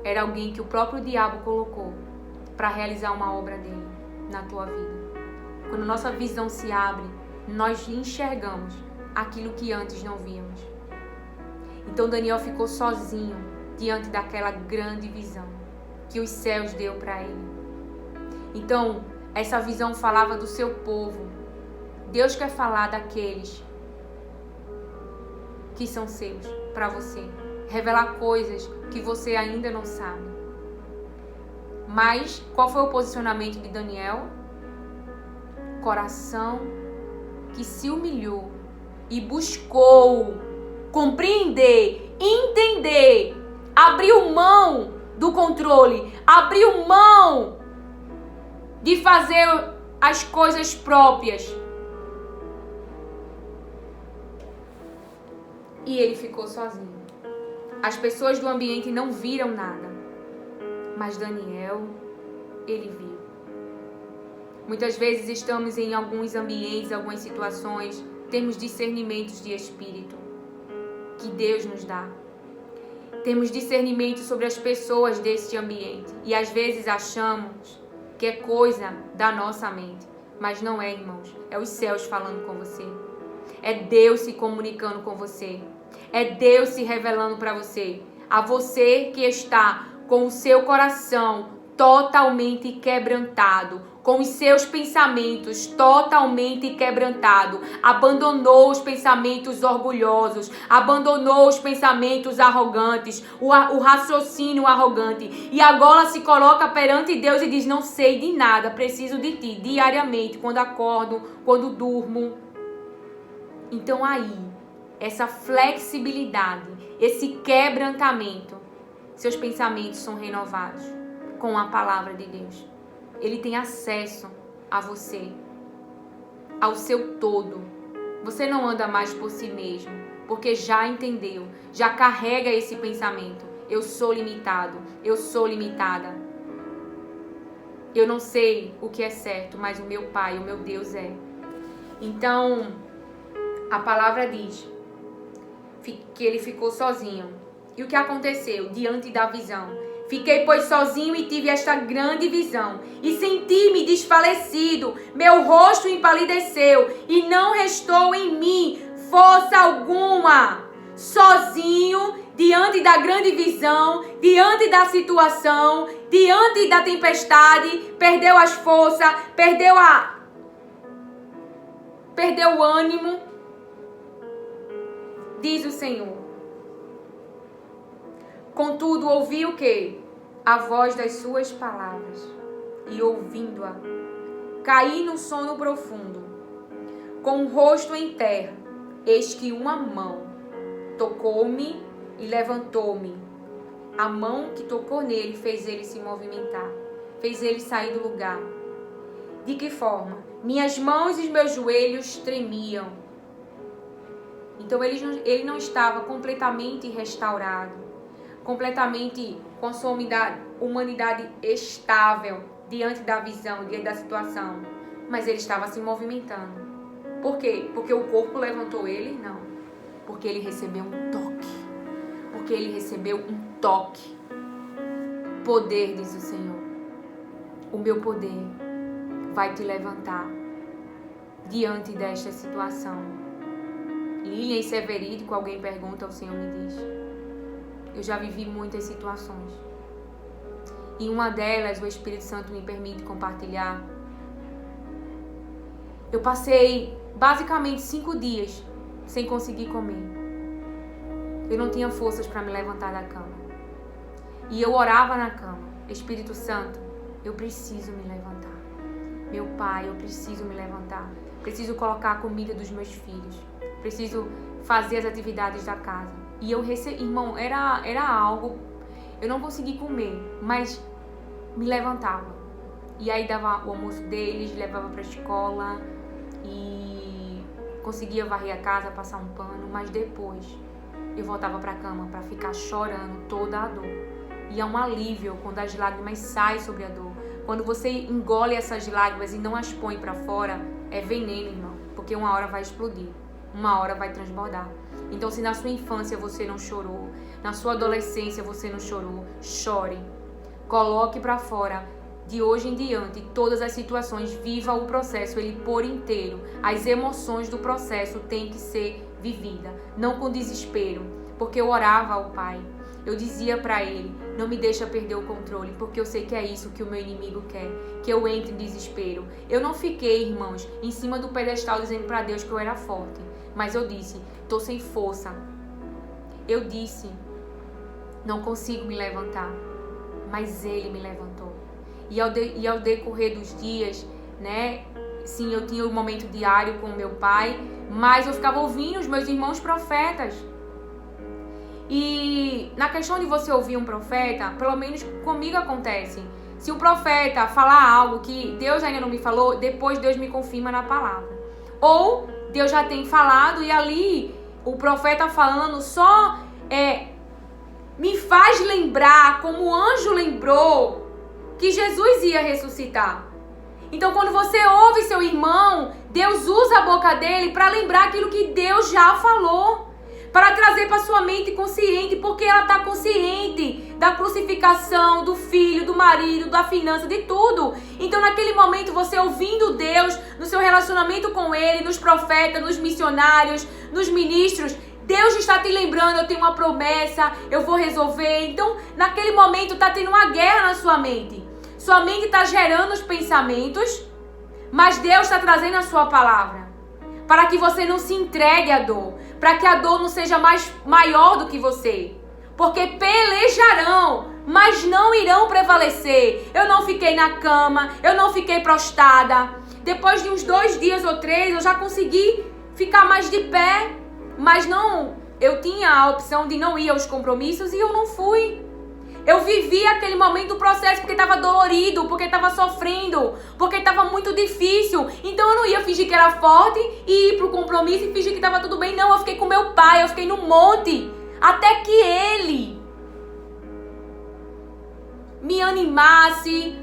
era alguém que o próprio diabo colocou para realizar uma obra dele na tua vida. Quando nossa visão se abre, nós enxergamos aquilo que antes não víamos. Então Daniel ficou sozinho diante daquela grande visão que os céus deu para ele. Então, essa visão falava do seu povo. Deus quer falar daqueles que são seus para você. Revelar coisas que você ainda não sabe. Mas, qual foi o posicionamento de Daniel? Coração que se humilhou e buscou compreender, entender, abriu mão do controle, abriu mão de fazer as coisas próprias. E ele ficou sozinho. As pessoas do ambiente não viram nada, mas Daniel, ele viu. Muitas vezes estamos em alguns ambientes, algumas situações, temos discernimentos de espírito que Deus nos dá. Temos discernimento sobre as pessoas deste ambiente e às vezes achamos que é coisa da nossa mente, mas não é, irmãos. É os céus falando com você. É Deus se comunicando com você. É Deus se revelando para você. A você que está com o seu coração totalmente quebrantado, com os seus pensamentos totalmente quebrantados, abandonou os pensamentos orgulhosos, abandonou os pensamentos arrogantes, o raciocínio arrogante, e agora se coloca perante Deus e diz, não sei de nada, preciso de ti, diariamente, quando acordo, quando durmo. Então aí, essa flexibilidade, esse quebrantamento, seus pensamentos são renovados com a palavra de Deus. Ele tem acesso a você, ao seu todo. Você não anda mais por si mesmo, porque já entendeu, já carrega esse pensamento. Eu sou limitado, eu sou limitada. Eu não sei o que é certo, mas o meu Pai, o meu Deus é. Então, a palavra diz que ele ficou sozinho. E o que aconteceu diante da visão? Fiquei, pois, sozinho e tive esta grande visão. E senti-me desfalecido. Meu rosto empalideceu e não restou em mim força alguma. Sozinho, diante da grande visão, diante da situação, diante da tempestade, perdeu as forças, perdeu o ânimo. Diz o Senhor. Contudo, ouvi o quê? A voz das suas palavras. E ouvindo-a, caí no sono profundo. Com o rosto em terra, eis que uma mão tocou-me e levantou-me. A mão que tocou nele fez ele se movimentar. Fez ele sair do lugar. De que forma? Minhas mãos e meus joelhos tremiam. Então ele não estava completamente restaurado, completamente com a sua humanidade estável diante da visão, diante da situação. Mas ele estava se movimentando. Por quê? Porque o corpo levantou ele? Não. Porque ele recebeu um toque. Porque ele recebeu um toque. Poder, diz o Senhor. O meu poder vai te levantar. diante desta situação? Lilian, isso é verídico? Alguém pergunta, o Senhor me diz. Eu já vivi muitas situações. E uma delas, o Espírito Santo me permite compartilhar. Eu passei basicamente 5 dias sem conseguir comer. Eu não tinha forças para me levantar da cama. E eu orava na cama. Espírito Santo, eu preciso me levantar. Meu Pai, eu preciso me levantar. Preciso colocar a comida dos meus filhos. Preciso fazer as atividades da casa. E eu recebi, irmão, era algo, eu não consegui comer, mas me levantava. E aí dava o almoço deles, levava para a escola e conseguia varrer a casa, passar um pano, mas depois eu voltava para a cama para ficar chorando toda a dor. E é um alívio quando as lágrimas saem sobre a dor. Quando você engole essas lágrimas e não as põe para fora, é veneno, irmão, porque uma hora vai explodir. Uma hora vai transbordar. Então, se na sua infância você não chorou, na sua adolescência você não chorou, chore. Coloque para fora, de hoje em diante, todas as situações. Viva o processo, ele por inteiro. As emoções do processo têm que ser vividas, não com desespero. Porque eu orava ao Pai. Eu dizia para ele, não me deixa perder o controle, porque eu sei que é isso que o meu inimigo quer, que eu entre em desespero. Eu não fiquei, irmãos, em cima do pedestal dizendo para Deus que eu era forte. Mas eu disse, tô sem força. Eu disse, não consigo me levantar. Mas Ele me levantou. E ao decorrer dos dias, né? Sim, eu tinha um momento diário com o meu pai, mas eu ficava ouvindo os meus irmãos profetas. E na questão de você ouvir um profeta, pelo menos comigo acontece. Se o profeta falar algo que Deus ainda não me falou, depois Deus me confirma na palavra. Ou Deus já tem falado e ali o profeta falando só me faz lembrar, como o anjo lembrou, que Jesus ia ressuscitar. Então quando você ouve seu irmão, Deus usa a boca dele para lembrar aquilo que Deus já falou. Para trazer para sua mente consciente, porque ela está consciente da crucificação, do filho, do marido, da finança, de tudo. Então naquele momento você ouvindo Deus, no seu relacionamento com Ele, nos profetas, nos missionários, nos ministros, Deus está te lembrando, eu tenho uma promessa, eu vou resolver. Então naquele momento está tendo uma guerra na sua mente. Sua mente está gerando os pensamentos, mas Deus está trazendo a sua palavra. Para que você não se entregue à dor. Para que a dor não seja maior do que você. Porque pelejarão, mas não irão prevalecer. Eu não fiquei na cama, eu não fiquei prostrada. Depois de uns 2 dias ou 3, eu já consegui ficar mais de pé. Mas não, eu tinha a opção de não ir aos compromissos e eu não fui. Eu vivi aquele momento do processo porque estava dolorido, porque estava sofrendo, porque estava muito difícil. Então eu não ia fingir que era forte e ir para o compromisso e fingir que estava tudo bem. Não, eu fiquei com meu pai, eu fiquei no monte. Até que ele me animasse,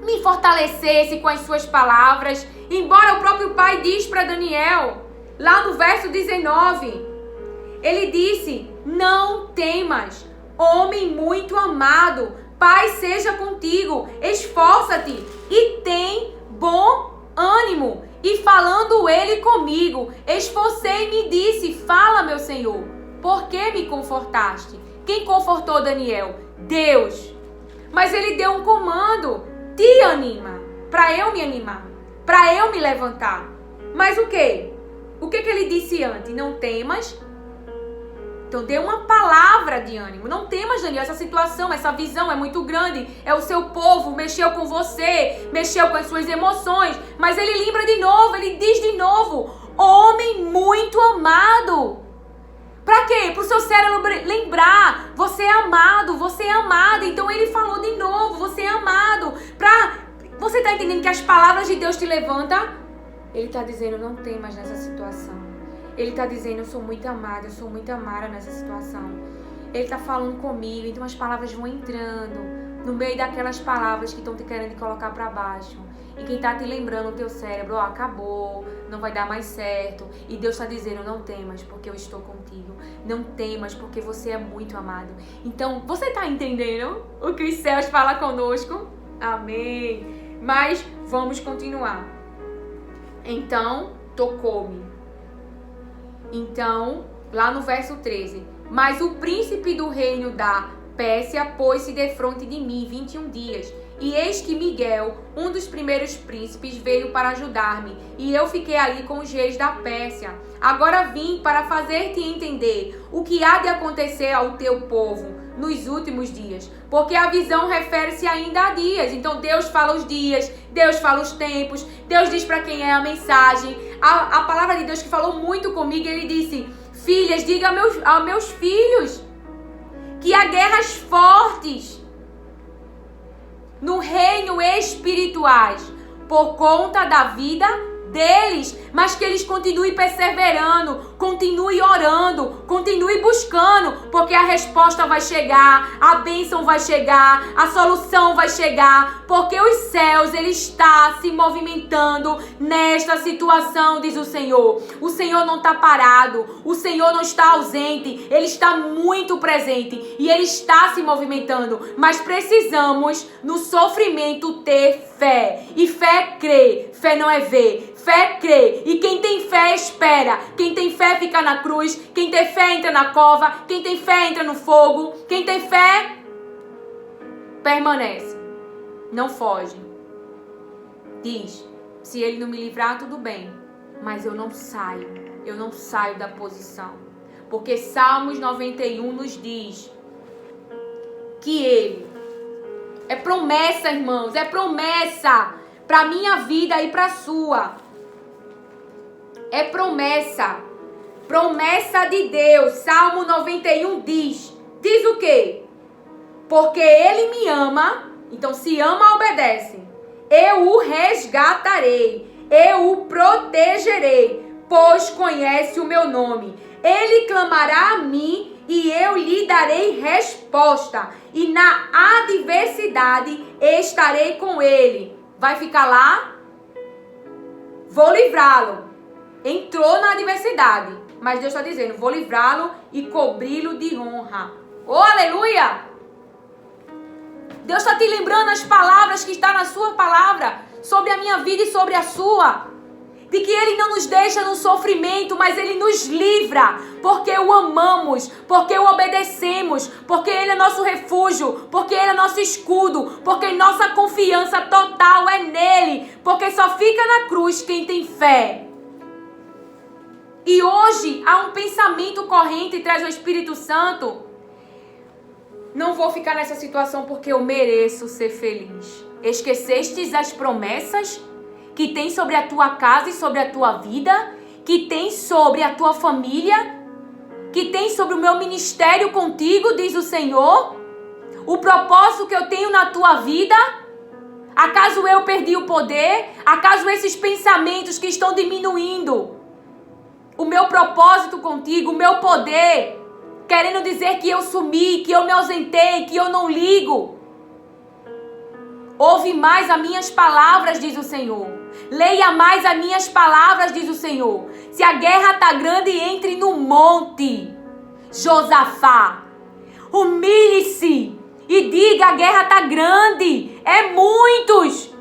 me fortalecesse com as suas palavras. Embora o próprio pai diz para Daniel, lá no verso 19, ele disse, não temas. Homem muito amado, Pai seja contigo, esforça-te e tem bom ânimo. E falando ele comigo, esforcei-me e disse, fala meu Senhor, por que me confortaste? Quem confortou Daniel? Deus. Mas ele deu um comando, te anima, para eu me animar, para eu me levantar. Mas o quê? O que ele disse antes? Não temas. Então dê uma palavra de ânimo. Não temas, Daniel, essa situação, essa visão é muito grande. É o seu povo, mexeu com você, mexeu com as suas emoções. Mas ele lembra de novo, ele diz de novo, homem muito amado. Para quê? Para o seu cérebro lembrar, você é amado, você é amada. Então ele falou de novo, você é amado. Você está entendendo que as palavras de Deus te levantam? Ele está dizendo, não temas nessa situação. Ele está dizendo, eu sou muito amada, eu sou muito amada nessa situação. Ele está falando comigo, então as palavras vão entrando no meio daquelas palavras que estão te querendo colocar para baixo. E quem está te lembrando o teu cérebro, acabou, não vai dar mais certo. E Deus está dizendo, não temas, porque eu estou contigo. Não temas, porque você é muito amado. Então, você está entendendo o que os céus falam conosco? Amém. Mas vamos continuar. Então tocou-me. Então, lá no verso 13. Mas o príncipe do reino da Pérsia pôs-se defronte de mim 21 dias. E eis que Miguel, um dos primeiros príncipes, veio para ajudar-me. E eu fiquei ali com os reis da Pérsia. Agora vim para fazer-te entender o que há de acontecer ao teu povo nos últimos dias. Porque a visão refere-se ainda a dias. Então Deus fala os dias, Deus fala os tempos, Deus diz para quem é a mensagem. A palavra de Deus que falou muito comigo, ele disse: filhas, diga aos meus filhos que há guerras fortes no reino espirituais por conta da vida deles, mas que eles continuem perseverando, continuem orando, continuem buscando, porque a resposta vai chegar, a bênção vai chegar, a solução vai chegar, porque os céus, ele está se movimentando nesta situação, diz o Senhor. O Senhor não está parado, o Senhor não está ausente, ele está muito presente e ele está se movimentando, mas precisamos no sofrimento ter fé, e fé crê, fé não é ver. Fé crê, e quem tem fé espera. Quem tem fé fica na cruz. Quem tem fé entra na cova. Quem tem fé entra no fogo. Quem tem fé permanece, não foge. Diz: se ele não me livrar, tudo bem, mas eu não saio da posição, porque Salmos 91 nos diz que ele é promessa, irmãos, é promessa para minha vida e para a sua. É promessa de Deus. Salmo 91 diz o quê? Porque ele me ama, então se ama, obedece. Eu o resgatarei, eu o protegerei, pois conhece o meu nome. Ele clamará a mim e eu lhe darei resposta, e na adversidade estarei com ele. Vai ficar lá? Vou livrá-lo. Entrou na adversidade, mas Deus está dizendo: vou livrá-lo e cobri-lo de honra. Oh, aleluia! Deus está te lembrando as palavras que estão na sua palavra, sobre a minha vida e sobre a sua. De que ele não nos deixa no sofrimento, mas ele nos livra, porque o amamos, porque o obedecemos, porque ele é nosso refúgio, porque ele é nosso escudo, porque nossa confiança total é nele, porque só fica na cruz quem tem fé. E hoje há um pensamento corrente e traz o Espírito Santo: não vou ficar nessa situação porque eu mereço ser feliz. Esquecestes as promessas que tem sobre a tua casa e sobre a tua vida, que tem sobre a tua família, que tem sobre o meu ministério contigo, diz o Senhor? O propósito que eu tenho na tua vida? Acaso eu perdi o poder? Acaso esses pensamentos que estão diminuindo o meu propósito contigo, o meu poder, querendo dizer que eu sumi, que eu me ausentei, que eu não ligo? Ouve mais as minhas palavras, diz o Senhor. Leia mais as minhas palavras, diz o Senhor. Se a guerra está grande, entre no monte, Josafá. Humilhe-se e diga: a guerra está grande, é muitos.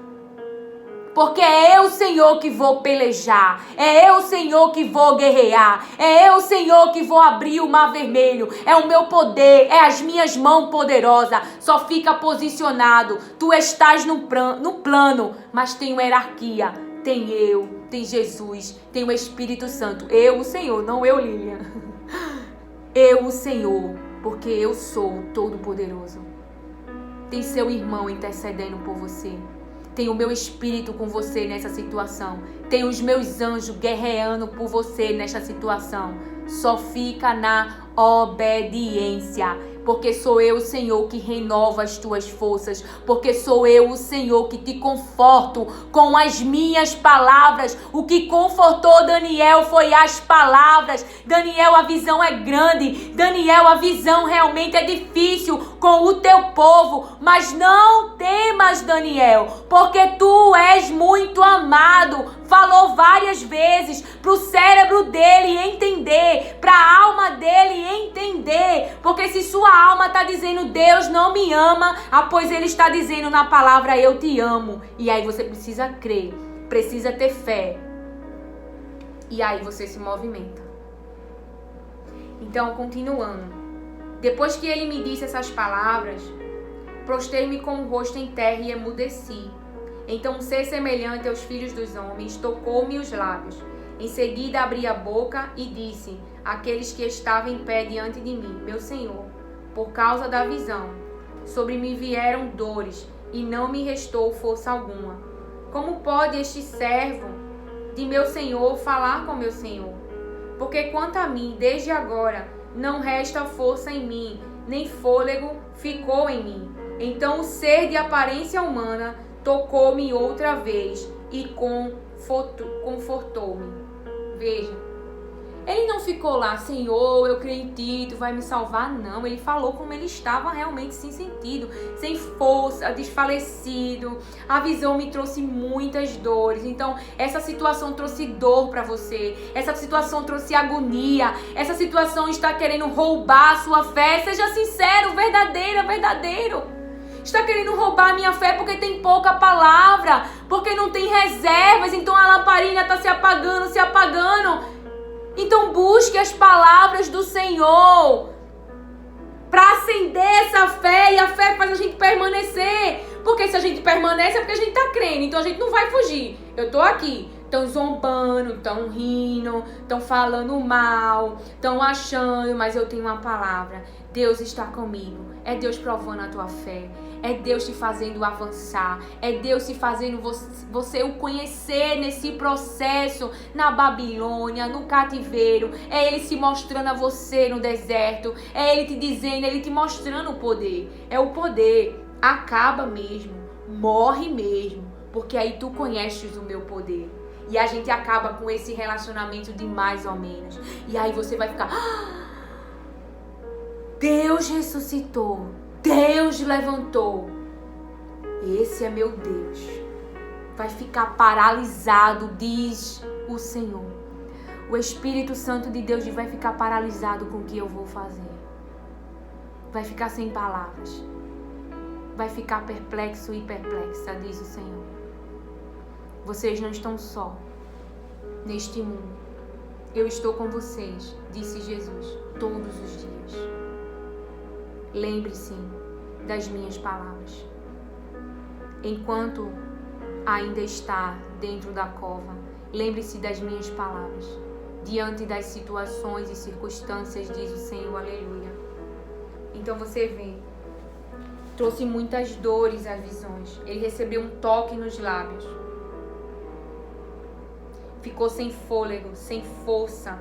Porque é eu, Senhor, que vou pelejar. É eu, Senhor, que vou guerrear. É eu, Senhor, que vou abrir o mar vermelho. É o meu poder, é as minhas mãos poderosas. Só fica posicionado. Tu estás no plano, mas tem uma hierarquia. Tem eu, tem Jesus, tem o Espírito Santo. Eu, o Senhor, não eu, Lilian. Eu, o Senhor, porque eu sou o Todo-Poderoso. Tem seu irmão intercedendo por você. Tem o meu espírito com você nessa situação. Tem os meus anjos guerreando por você nessa situação. Só fica na obediência. Porque sou eu, Senhor, que renova as tuas forças. Porque sou eu, o Senhor, que te conforto com as minhas palavras. O que confortou Daniel foi as palavras. Daniel, a visão é grande. Daniel, a visão realmente é difícil com o teu povo. Mas não temas, Daniel, porque tu és muito amado. Falou várias vezes para o cérebro dele entender, para a alma dele entender. Porque se sua alma está dizendo Deus não me ama, pois ele está dizendo na palavra eu te amo. E aí você precisa crer, precisa ter fé. E aí você se movimenta. Então, continuando. Depois que ele me disse essas palavras, prostrei-me com o rosto em terra e emudeci. Então um ser semelhante aos filhos dos homens tocou-me os lábios. Em seguida abri a boca e disse àqueles que estavam em pé diante de mim: Meu Senhor, por causa da visão, sobre mim vieram dores e não me restou força alguma. Como pode este servo de meu Senhor falar com meu Senhor? Porque quanto a mim, desde agora, não resta força em mim, nem fôlego ficou em mim. Então o ser de aparência humana tocou-me outra vez e confortou-me. Veja, ele não ficou lá: Senhor, eu creio em ti, tu vai me salvar. Não, ele falou como ele estava realmente, sem sentido, sem força, desfalecido. A visão me trouxe muitas dores. Então essa situação trouxe dor para você, essa situação trouxe agonia, essa situação está querendo roubar a sua fé. Seja sincero, verdadeiro. Está querendo roubar a minha fé porque tem pouca palavra, porque não tem reservas, então a lamparina está se apagando. Então busque as palavras do Senhor para acender essa fé, e a fé faz a gente permanecer. Porque se a gente permanece é porque a gente está crendo, então a gente não vai fugir. Eu estou aqui. Estão zombando, estão rindo, estão falando mal, estão achando, mas eu tenho uma palavra. Deus está comigo. É Deus provando a tua fé. É Deus te fazendo avançar. É Deus te fazendo você o conhecer nesse processo, na Babilônia, no cativeiro. É Ele se mostrando a você no deserto. É Ele te dizendo, Ele te mostrando o poder. É o poder. Acaba mesmo. Morre mesmo. Porque aí tu conheces o meu poder. E a gente acaba com esse relacionamento de mais ou menos. E aí você vai ficar: Deus ressuscitou. Deus levantou. Esse é meu Deus. Vai ficar paralisado, diz o Senhor. O Espírito Santo de Deus vai ficar paralisado com o que eu vou fazer. Vai ficar sem palavras. Vai ficar perplexo e perplexa, diz o Senhor. Vocês não estão só neste mundo. Eu estou com vocês, disse Jesus, todos os dias. Lembre-se das minhas palavras. Enquanto ainda está dentro da cova, lembre-se das minhas palavras. Diante das situações e circunstâncias, diz o Senhor, aleluia. Então você vê, trouxe muitas dores às visões. Ele recebeu um toque nos lábios. Ficou sem fôlego, sem força.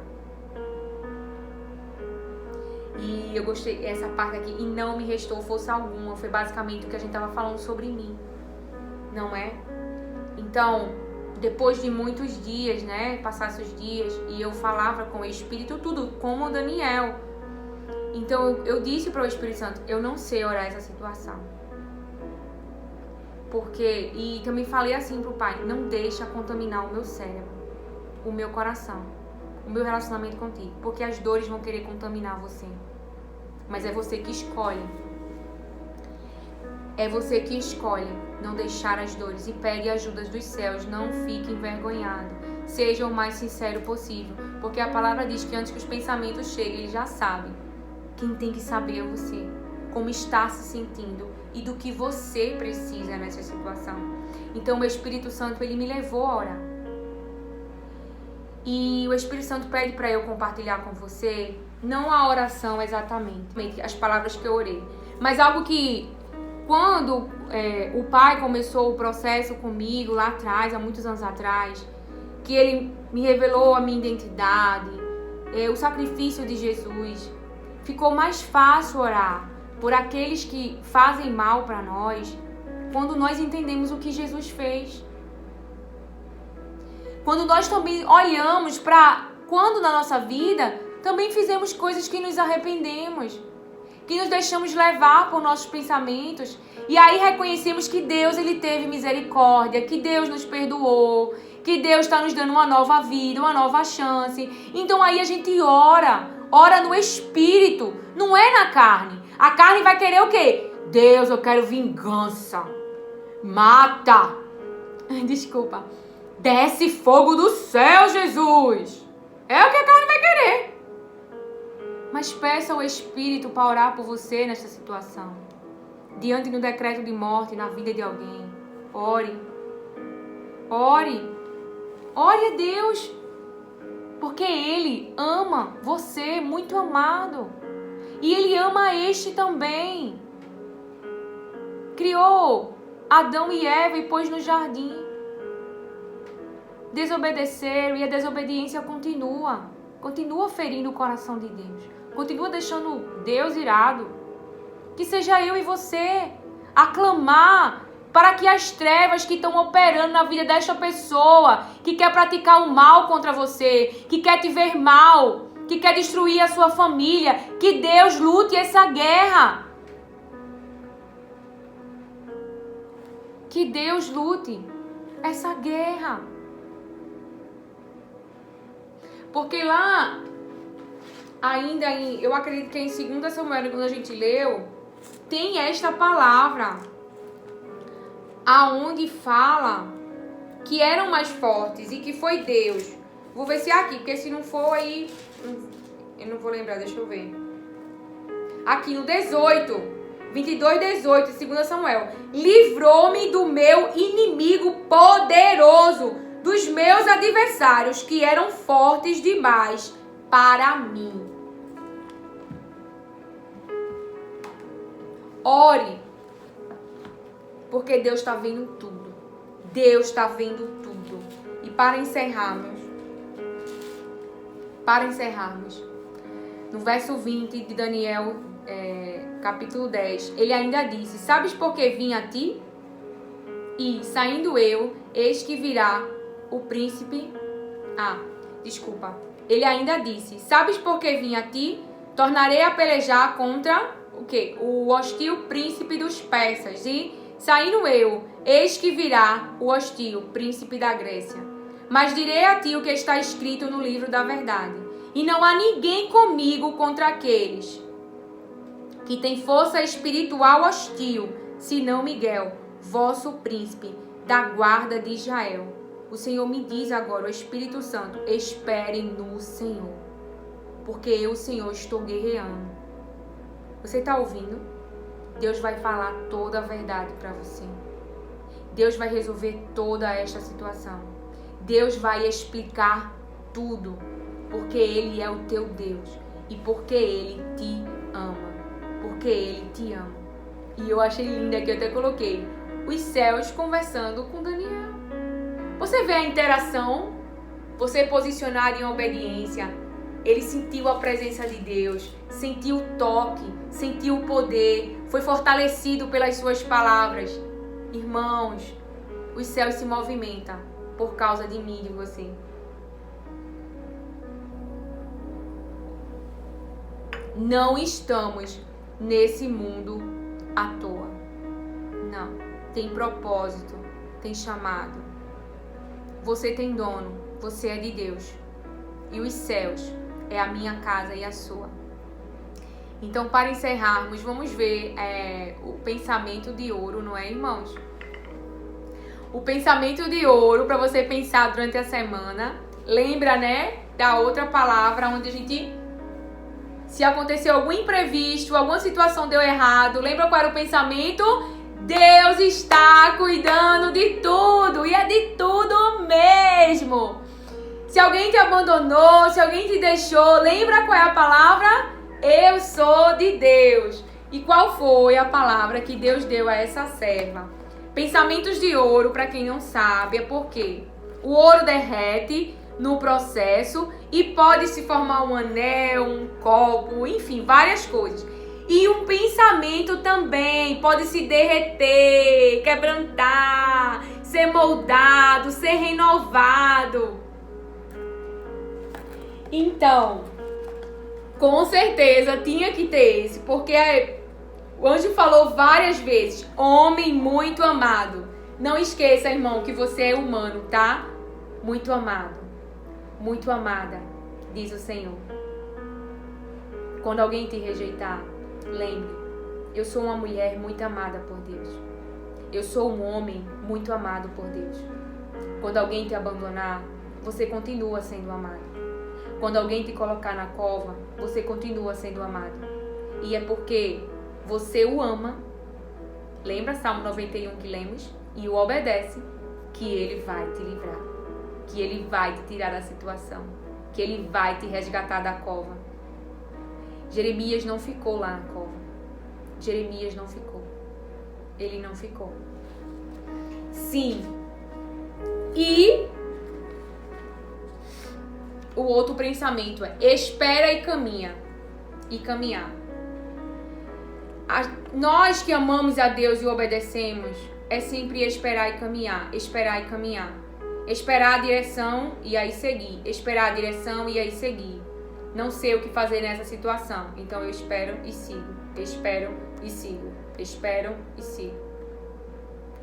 E eu gostei dessa parte aqui. E não me restou força alguma. Foi basicamente o que a gente estava falando sobre mim. Não é? Então, depois de muitos dias, né? Passasse os dias. E eu falava com o Espírito tudo, como o Daniel. Então, eu disse para o Espírito Santo: eu não sei orar essa situação. Porque, e também falei assim pro Pai: não deixa contaminar o meu cérebro, o meu coração, o meu relacionamento contigo, porque as dores vão querer contaminar você. Mas é você que escolhe. É você que escolhe não deixar as dores. E pegue ajudas dos céus. Não fique envergonhado. Seja o mais sincero possível. Porque a palavra diz que antes que os pensamentos cheguem, Ele já sabe. Quem tem que saber é você. Como está se sentindo e do que você precisa nessa situação. Então o Espírito Santo, Ele me levou a orar. E o Espírito Santo pede para eu compartilhar com você, não a oração exatamente, as palavras que eu orei, mas algo que, quando o Pai começou o processo comigo lá atrás, há muitos anos atrás, que Ele me revelou a minha identidade, o sacrifício de Jesus, ficou mais fácil orar por aqueles que fazem mal para nós, quando nós entendemos o que Jesus fez. Quando nós também olhamos para quando na nossa vida também fizemos coisas que nos arrependemos, que nos deixamos levar por nossos pensamentos, e aí reconhecemos que Deus, Ele teve misericórdia, que Deus nos perdoou, que Deus está nos dando uma nova vida, uma nova chance. Então aí a gente ora no Espírito, não é na carne. A carne vai querer o quê? Deus, eu quero vingança. Mata. Desculpa. Desce fogo do céu, Jesus! É o que a carne vai querer. Mas peça ao Espírito para orar por você nessa situação. Diante do decreto de morte na vida de alguém. Ore. Ore. Ore a Deus. Porque Ele ama você, muito amado. E Ele ama este também. Criou Adão e Eva e pôs no jardim. Desobedeceram e a desobediência continua. Continua ferindo o coração de Deus. Continua deixando Deus irado. Que seja eu e você a clamar para que as trevas que estão operando na vida desta pessoa, que quer praticar o mal contra você, que quer te ver mal, que quer destruir a sua família, que Deus lute essa guerra. Que Deus lute essa guerra. Porque lá, ainda eu acredito que em 2 Samuel, quando a gente leu, tem esta palavra, aonde fala que eram mais fortes e que foi Deus. Vou ver se é aqui, porque se não for aí, eu não vou lembrar, deixa eu ver. Aqui no 18, 22, 18, 2 Samuel. Livrou-me do meu inimigo poderoso, dos meus adversários, que eram fortes demais para mim. Ore, porque Deus está vendo tudo. Deus está vendo tudo. E para encerrarmos, no verso 20 de Daniel, capítulo 10, ele ainda disse: sabes por que vim a ti? E, saindo eu, eis que virá o príncipe... Ele ainda disse: sabes por que vim a ti? Tornarei a pelejar contra o quê? O hostil príncipe dos persas. E, saindo eu, eis que virá o hostil príncipe da Grécia. Mas direi a ti o que está escrito no livro da verdade. E não há ninguém comigo contra aqueles que tem força espiritual hostil, senão Miguel, vosso príncipe da guarda de Israel. O Senhor me diz agora, o Espírito Santo: espere no Senhor, porque eu, Senhor, estou guerreando. Você está ouvindo? Deus vai falar toda a verdade para você. Deus vai resolver toda esta situação. Deus vai explicar tudo, porque Ele é o teu Deus e porque Ele te ama. Porque Ele te ama. E eu achei linda que eu até coloquei os céus conversando com Daniel. Você vê a interação? Você posicionar em obediência. Ele sentiu a presença de Deus, sentiu o toque, sentiu o poder, foi fortalecido pelas suas palavras. Irmãos, os céus se movimentam por causa de mim e de você. Não estamos nesse mundo à toa. Não. Tem propósito, tem chamado. Você tem dono, você é de Deus. E os céus é a minha casa e a sua. Então, para encerrarmos, vamos ver o pensamento de ouro, não é, irmãos? O pensamento de ouro para você pensar durante a semana. Lembra, né, da outra palavra onde a gente... Se aconteceu algum imprevisto, alguma situação deu errado, lembra qual era o pensamento? Deus está cuidando de tudo, e é de tudo mesmo. Se alguém te abandonou, se alguém te deixou, lembra qual é a palavra? Eu sou de Deus. E qual foi a palavra que Deus deu a essa serva? Pensamentos de ouro, para quem não sabe, é porque o ouro derrete no processo e pode se formar um anel, um copo, enfim, várias coisas. E um pensamento também pode se derreter, quebrantar, ser moldado, ser renovado. Então, com certeza tinha que ter esse, porque o anjo falou várias vezes: homem muito amado. Não esqueça, irmão, que você é humano, tá? Muito amado, muito amada, diz o Senhor. Quando alguém te rejeitar, lembre, eu sou uma mulher muito amada por Deus. Eu sou um homem muito amado por Deus. Quando alguém te abandonar, você continua sendo amado. Quando alguém te colocar na cova, você continua sendo amado. E é porque você o ama, lembra Salmo 91 que lemos? E o obedece, que ele vai te livrar. Que ele vai te tirar da situação. Que ele vai te resgatar da cova. Jeremias não ficou lá na cova. Jeremias não ficou. Ele não ficou. Sim. E o outro pensamento é: espera e caminha. E caminhar. Nós que amamos a Deus e obedecemos, é sempre esperar e caminhar. Esperar e caminhar. Esperar a direção e aí seguir. Esperar a direção e aí seguir. Não sei o que fazer nessa situação. Então eu espero e sigo. Espero e sigo. Espero e sigo.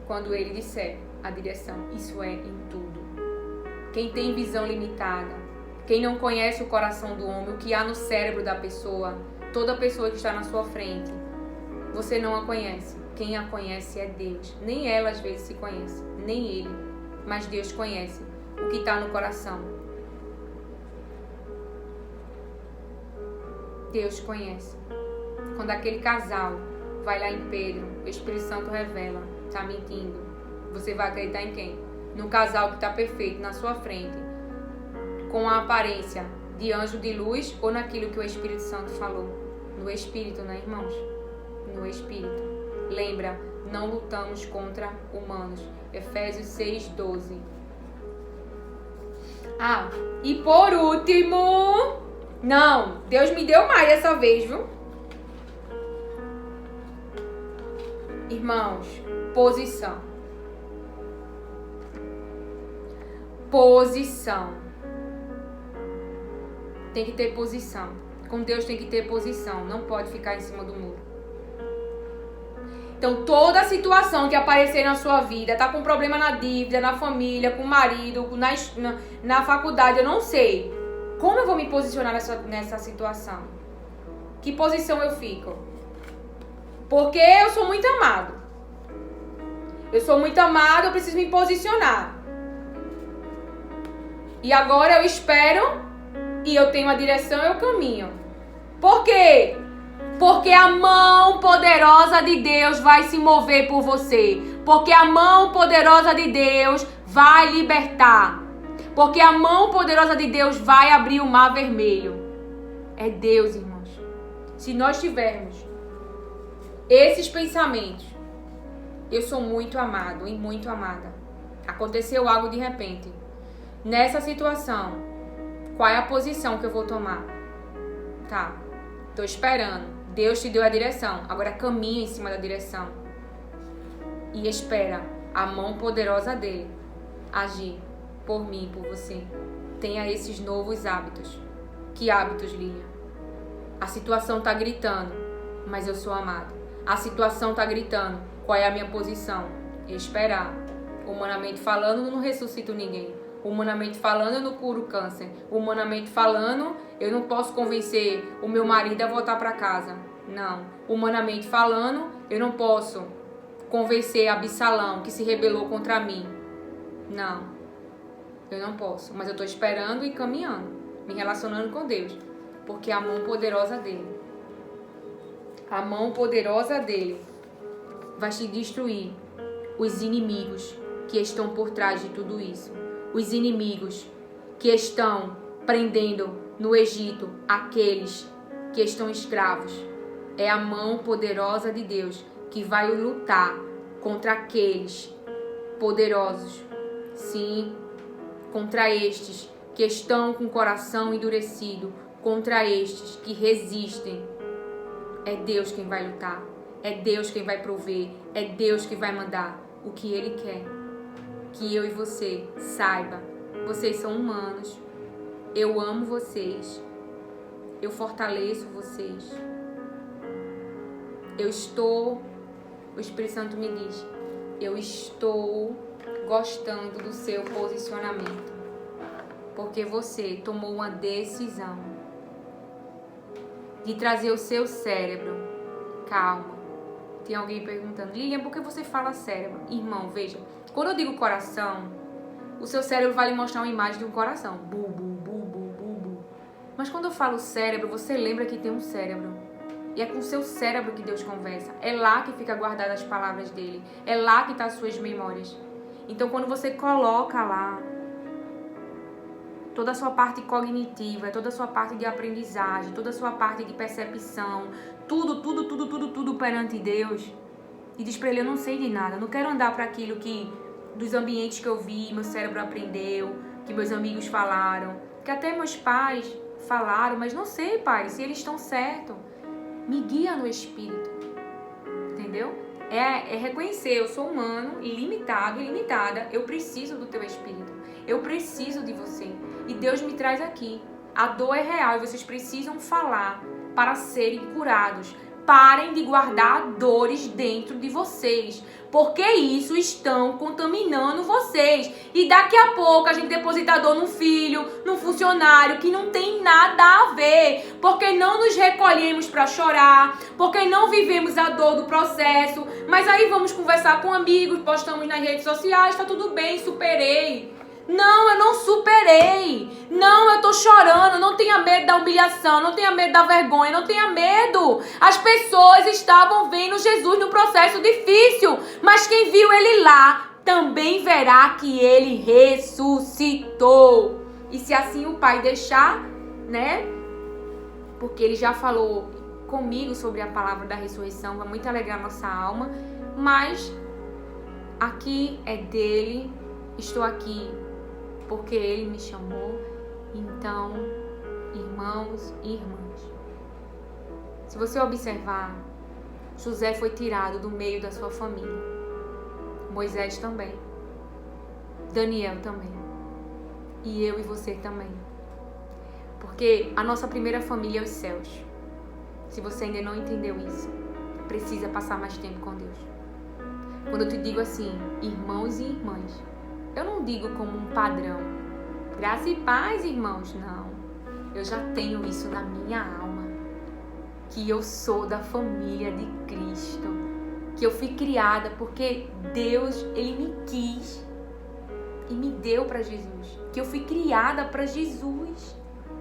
Quando ele disser a direção. Isso é em tudo. Quem tem visão limitada, quem não conhece o coração do homem, o que há no cérebro da pessoa, toda pessoa que está na sua frente, você não a conhece. Quem a conhece é Deus. Nem ela às vezes se conhece, nem ele. Mas Deus conhece o que está no coração. Deus conhece. Quando aquele casal vai lá em Pedro, o Espírito Santo revela, está mentindo. Você vai acreditar em quem? No casal que está perfeito na sua frente, com a aparência de anjo de luz, ou naquilo que o Espírito Santo falou? No Espírito, né, irmãos? No Espírito. Lembra, não lutamos contra humanos. Efésios 6:12. E por último... Não, Deus me deu mais dessa vez, viu? Irmãos, posição. Posição. Tem que ter posição. Com Deus tem que ter posição. Não pode ficar em cima do muro. Então, toda situação que aparecer na sua vida, tá com problema na dívida, na família, com o marido, na faculdade, eu não sei. Como eu vou me posicionar nessa situação? Que posição eu fico? Porque eu sou muito amado. Eu sou muito amado, eu preciso me posicionar. E agora eu espero e eu tenho a direção, eu caminho. Por quê? Porque a mão poderosa de Deus vai se mover por você. Porque a mão poderosa de Deus vai libertar. Porque a mão poderosa de Deus vai abrir o mar vermelho. É Deus, irmãos. Se nós tivermos esses pensamentos, eu sou muito amado e muito amada. Aconteceu algo de repente. Nessa situação, qual é a posição que eu vou tomar? Tá, tô esperando. Deus te deu a direção. Agora caminha em cima da direção. E espera a mão poderosa dele agir por mim, por você. Tenha esses novos hábitos. Que hábitos, Lilian? A situação tá gritando, mas eu sou amado. A situação tá gritando, qual é a minha posição? Esperar. Humanamente falando, eu não ressuscito ninguém. Humanamente falando, eu não curo câncer. Humanamente falando, eu não posso convencer o meu marido a voltar para casa. Não. Humanamente falando, eu não posso convencer Absalão, que se rebelou contra mim. Não. Eu não posso. Mas eu estou esperando e caminhando. Me relacionando com Deus. Porque a mão poderosa dele. A mão poderosa dele vai te destruir os inimigos que estão por trás de tudo isso. Os inimigos que estão prendendo no Egito aqueles que estão escravos. É a mão poderosa de Deus que vai lutar contra aqueles poderosos. Sim, contra estes que estão com o coração endurecido, contra estes que resistem. É Deus quem vai lutar. É Deus quem vai prover. É Deus que vai mandar o que Ele quer. Que eu e você saiba, vocês são humanos. Eu amo vocês. Eu fortaleço vocês. O Espírito Santo me diz, eu estou gostando do seu posicionamento. Porque você tomou uma decisão de trazer o seu cérebro. Calma. Tem alguém perguntando, Lilian, por que você fala cérebro? Irmão, veja, quando eu digo coração, o seu cérebro vai lhe mostrar uma imagem de um coração. Bu, bu, bu, bu, bu, bu. Mas quando eu falo cérebro, você lembra que tem um cérebro. E é com o seu cérebro que Deus conversa. É lá que fica guardada as palavras dele. É lá que estão as suas memórias. Então, quando você coloca lá toda a sua parte cognitiva, toda a sua parte de aprendizagem, toda a sua parte de percepção, tudo perante Deus, e diz para ele, eu não sei de nada, não quero andar para aquilo que, dos ambientes que eu vi, meu cérebro aprendeu, que meus amigos falaram, que até meus pais falaram, mas não sei, Pai, se eles estão certos. Me guia no Espírito, entendeu? É reconhecer, eu sou humano, ilimitado, ilimitada, eu preciso do teu Espírito, eu preciso de você. E Deus me traz aqui. A dor é real e vocês precisam falar para serem curados. Parem de guardar dores dentro de vocês, porque isso estão contaminando vocês. E daqui a pouco a gente deposita dor num filho, num funcionário, que não tem nada a ver, porque não nos recolhemos para chorar, porque não vivemos a dor do processo, mas aí vamos conversar com amigos, postamos nas redes sociais, tá tudo bem, superei. Não, eu não superei. Não, eu tô chorando. Não tenha medo da humilhação. Não tenha medo da vergonha. Não tenha medo. As pessoas estavam vendo Jesus no processo difícil. Mas quem viu ele lá também verá que ele ressuscitou. E se assim o Pai deixar, né? Porque ele já falou comigo sobre a palavra da ressurreição. Vai muito alegrar nossa alma. Mas aqui é dele. Estou aqui porque ele me chamou. Então, irmãos e irmãs, se você observar, José foi tirado do meio da sua família. Moisés também. Daniel também. E eu e você também. Porque a nossa primeira família é os céus. Se você ainda não entendeu isso, precisa passar mais tempo com Deus. Quando eu te digo assim, irmãos e irmãs, eu não digo como um padrão. Graça e paz, irmãos. Não. Eu já tenho isso na minha alma. Que eu sou da família de Cristo. Que eu fui criada porque Deus, Ele me quis. E me deu para Jesus. Que eu fui criada para Jesus.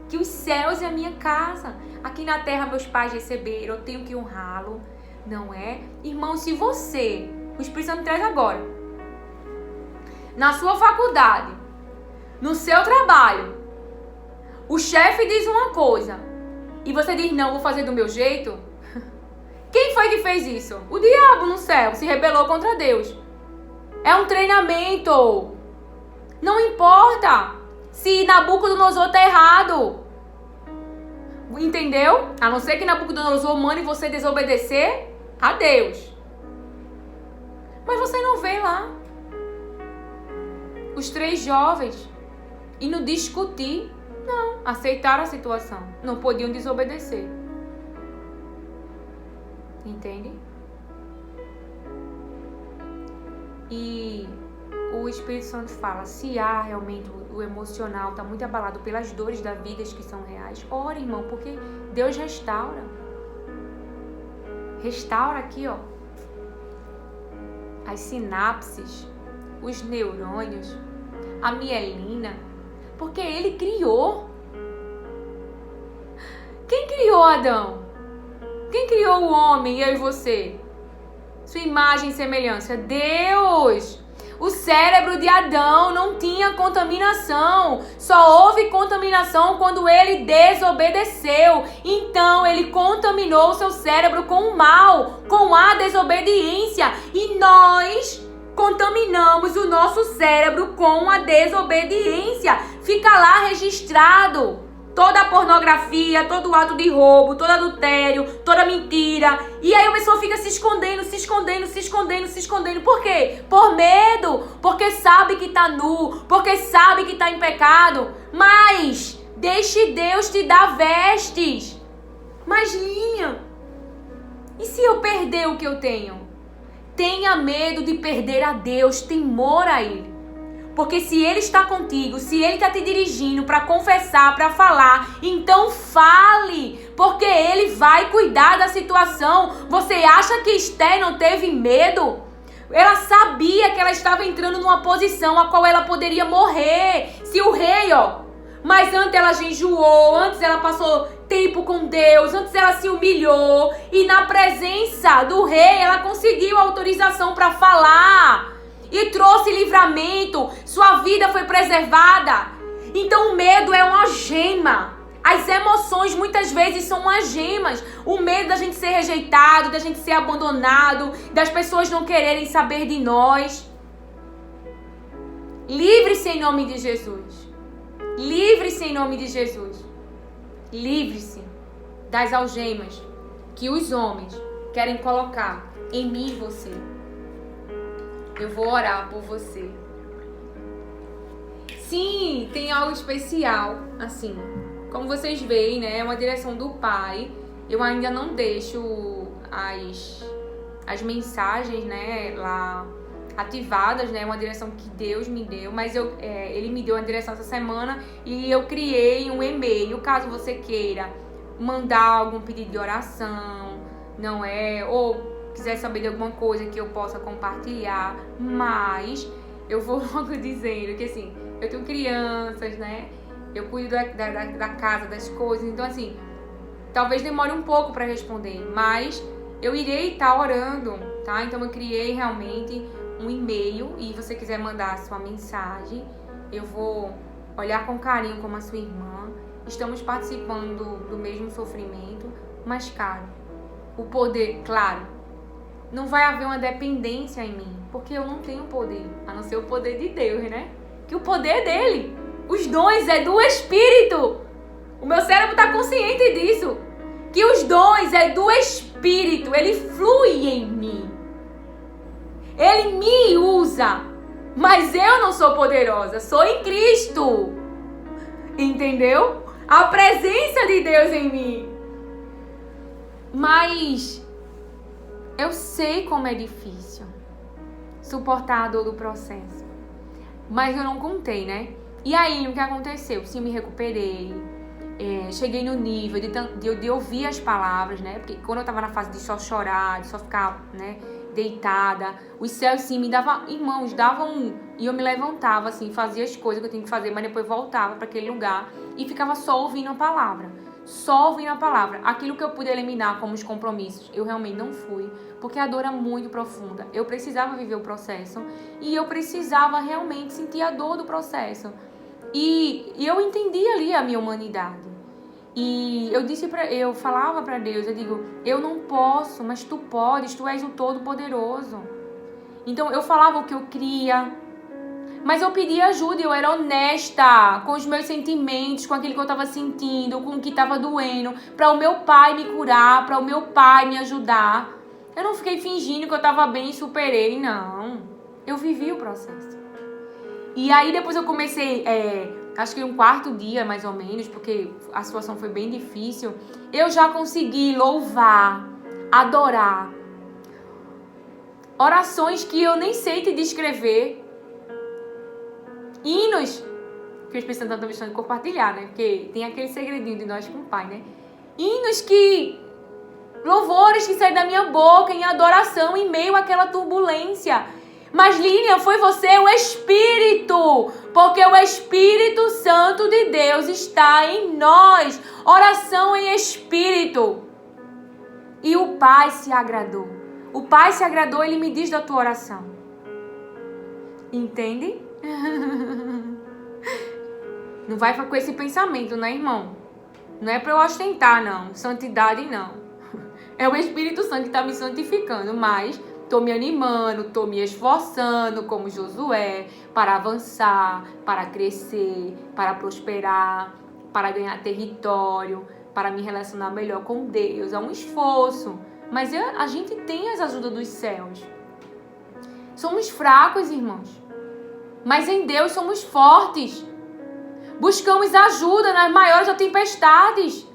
Que os céus é a minha casa. Aqui na terra meus pais receberam. Eu tenho que honrá-lo. Não é? Irmão, se você... O Espírito Santo traz agora. Na sua faculdade, no seu trabalho, o chefe diz uma coisa e você diz, não, vou fazer do meu jeito. Quem foi que fez isso? O diabo no céu se rebelou contra Deus. É um treinamento. Não importa se Nabucodonosor está errado. Entendeu? A não ser que Nabucodonosor mande você desobedecer a Deus. Mas você não vê lá os 3 jovens indo discutir. Não, aceitaram a situação. Não podiam desobedecer. Entende? E o Espírito Santo fala, se há realmente o emocional está muito abalado pelas dores da vida que são reais, ore, irmão, porque Deus restaura. Restaura aqui, ó, as sinapses, os neurônios, a mielina, porque Ele criou. Quem criou Adão? Quem criou o homem, eu e você? Sua imagem e semelhança. Deus! O cérebro de Adão não tinha contaminação. Só houve contaminação quando ele desobedeceu. Então ele contaminou o seu cérebro com o mal, com a desobediência. E nós contaminamos o nosso cérebro com a desobediência. Fica lá registrado. Toda a pornografia, todo ato de roubo, todo adultério, toda mentira. E aí a pessoa fica se escondendo. Por quê? Por medo. Porque sabe que tá nu. Porque sabe que tá em pecado. Mas deixe Deus te dar vestes. Mas Linha, e se eu perder o que eu tenho? Tenha medo de perder a Deus, temor a Ele. Porque se Ele está contigo, se Ele está te dirigindo para confessar, para falar, então fale, porque Ele vai cuidar da situação. Você acha que Esther não teve medo? Ela sabia que ela estava entrando numa posição a qual ela poderia morrer. Se o rei, mas antes ela jejuou, antes ela passou tempo com Deus, antes ela se humilhou. E na presença do rei, ela conseguiu autorização para falar. E trouxe livramento. Sua vida foi preservada. Então o medo é uma gema. As emoções muitas vezes são umas gemas. O medo da gente ser rejeitado, da gente ser abandonado, das pessoas não quererem saber de nós. Livre-se em nome de Jesus. Livre-se em nome de Jesus. Livre-se das algemas que os homens querem colocar em mim e você. Eu vou orar por você. Sim, tem algo especial, assim. Como vocês veem, né? É uma direção do Pai. Eu ainda não deixo as mensagens, né, lá ativadas, né? Uma direção que Deus me deu. Mas Ele me deu uma direção essa semana e eu criei um e-mail. Caso você queira mandar algum pedido de oração, não é? Ou quiser saber de alguma coisa que eu possa compartilhar. Mas eu vou logo dizendo que, assim, eu tenho crianças, né? Eu cuido da casa, das coisas. Então, assim, talvez demore um pouco para responder. Mas eu irei estar orando, tá? Então, eu criei realmente um e-mail. E se você quiser mandar a sua mensagem, eu vou olhar com carinho como a sua irmã. Estamos participando do mesmo sofrimento. Mas, cara, o poder, claro, não vai haver uma dependência em mim. Porque eu não tenho poder, a não ser o poder de Deus, né? Que o poder é dele. Os dons é do Espírito. O meu cérebro está consciente disso. Que os dons é do Espírito. Ele flui em mim. Ele me usa. Mas eu não sou poderosa. Sou em Cristo. Entendeu? A presença de Deus em mim. Mas eu sei como é difícil suportar a dor do processo. Mas eu não contei, né? E aí, o que aconteceu? Sim, me recuperei. Cheguei no nível de ouvir as palavras, né? Porque quando eu tava na fase de só chorar, de só ficar, né, deitada, os céus, sim, me davam, irmãos, e eu me levantava, assim, fazia as coisas que eu tinha que fazer, mas depois voltava para aquele lugar e ficava só ouvindo a palavra. Só ouvindo a palavra. Aquilo que eu pude eliminar como os compromissos, eu realmente não fui. Porque a dor era muito profunda. Eu precisava viver o processo. E eu precisava realmente sentir a dor do processo. E eu entendi ali a minha humanidade. E eu falava para Deus, eu digo, eu não posso, mas tu podes, tu és o Todo-Poderoso. Então eu falava o que eu queria. Mas eu pedia ajuda, eu era honesta com os meus sentimentos, com aquilo que eu estava sentindo, com o que estava doendo, para o meu pai me curar, para o meu pai me ajudar. Eu não fiquei fingindo que eu estava bem e superei, não. Eu vivi o processo. E aí depois eu comecei, acho que um quarto dia mais ou menos, porque a situação foi bem difícil, eu já consegui louvar, adorar. Orações que eu nem sei te descrever. Hinos, que o Espírito Santo está deixando de compartilhar, né? Porque tem aquele segredinho de nós com o Pai, né? Hinos louvores que saem da minha boca em adoração em meio àquela turbulência. Mas, Línia, foi você, o Espírito, porque o Espírito Santo de Deus está em nós. Oração em Espírito. E o Pai se agradou. O Pai se agradou, Ele me diz da tua oração. Entende? Não vai com esse pensamento, né, irmão? Não é para eu ostentar, não. Santidade, não. É o Espírito Santo que está me santificando, mas estou me animando, estou me esforçando, como Josué, para avançar, para crescer, para prosperar, para ganhar território, para me relacionar melhor com Deus. É um esforço. Mas a gente tem as ajudas dos céus. Somos fracos, irmãos. Mas em Deus somos fortes. Buscamos ajuda nas maiores tempestades.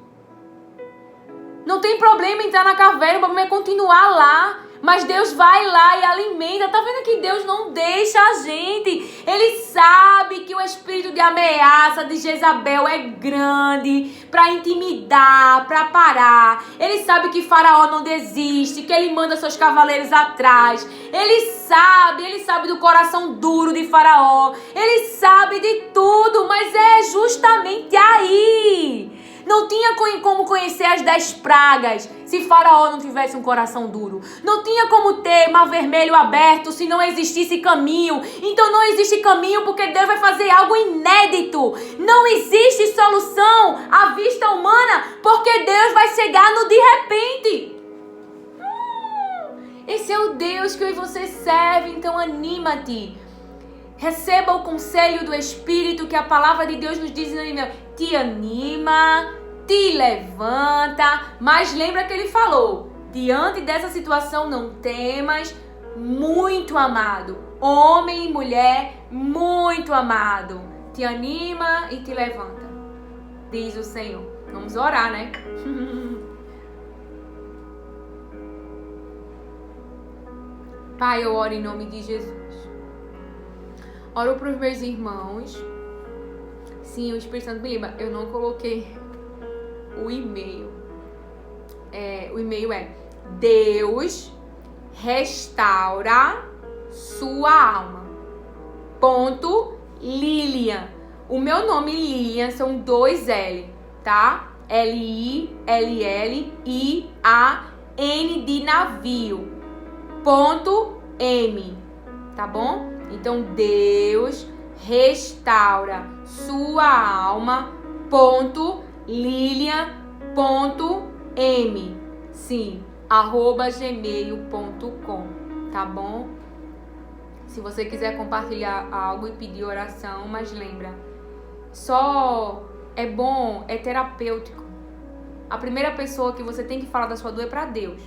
Não tem problema entrar na caverna, o problema é continuar lá. Mas Deus vai lá e alimenta. Tá vendo que Deus não deixa a gente? Ele sabe que o espírito de ameaça de Jezabel é grande para intimidar, para parar. Ele sabe que Faraó não desiste, que ele manda seus cavaleiros atrás. Ele sabe do coração duro de Faraó. Ele sabe de tudo, mas é justamente aí. Não tinha como conhecer as 10 pragas se Faraó não tivesse um coração duro. Não tinha como ter Mar Vermelho aberto se não existisse caminho. Então não existe caminho porque Deus vai fazer algo inédito. Não existe solução à vista humana porque Deus vai chegar no de repente. Esse é o Deus que eu e você serve, então anima-te. Receba o conselho do Espírito que a palavra de Deus nos diz. Te anima, te levanta. Mas lembra que ele falou, diante dessa situação não temas, muito amado. Homem e mulher, muito amado. Te anima e te levanta, diz o Senhor. Vamos orar, né? Pai, eu oro em nome de Jesus. Oro para os meus irmãos. Sim, o Espírito Santo me lembra. Eu não coloquei o e-mail. O e-mail é Deus restaura sua alma. Lilian. O meu nome Lilian são 2 L, tá? Lillian de navio. .m, tá bom? Então, Deus restaura sua alma. Lilian.m. Sim, @gmail.com, tá bom? Se você quiser compartilhar algo e pedir oração, mas lembra, só é bom, é terapêutico. A primeira pessoa que você tem que falar da sua dor é pra Deus,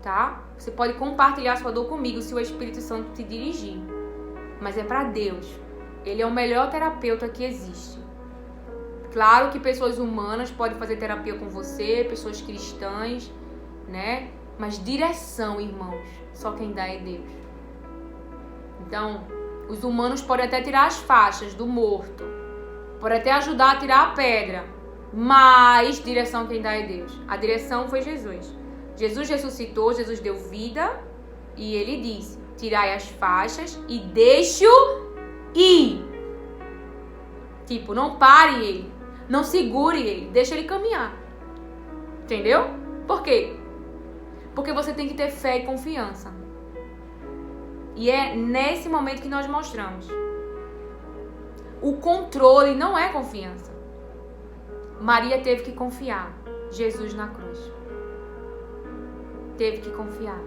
tá? Você pode compartilhar sua dor comigo se o Espírito Santo te dirigir. Mas é pra Deus. Ele é o melhor terapeuta que existe. Claro que pessoas humanas podem fazer terapia com você, pessoas cristãs, né? Mas direção, irmãos, só quem dá é Deus. Então, os humanos podem até tirar as faixas do morto. Podem até ajudar a tirar a pedra. Mas direção quem dá é Deus. A direção foi Jesus. Jesus ressuscitou, Jesus deu vida e ele disse, tirai as faixas e deixe-o ir. Tipo, não pare ele, não segure ele, deixa ele caminhar. Entendeu? Por quê? Porque você tem que ter fé e confiança. E é nesse momento que nós mostramos. O controle não é confiança. Maria teve que confiar. Jesus na cruz. Teve que confiar.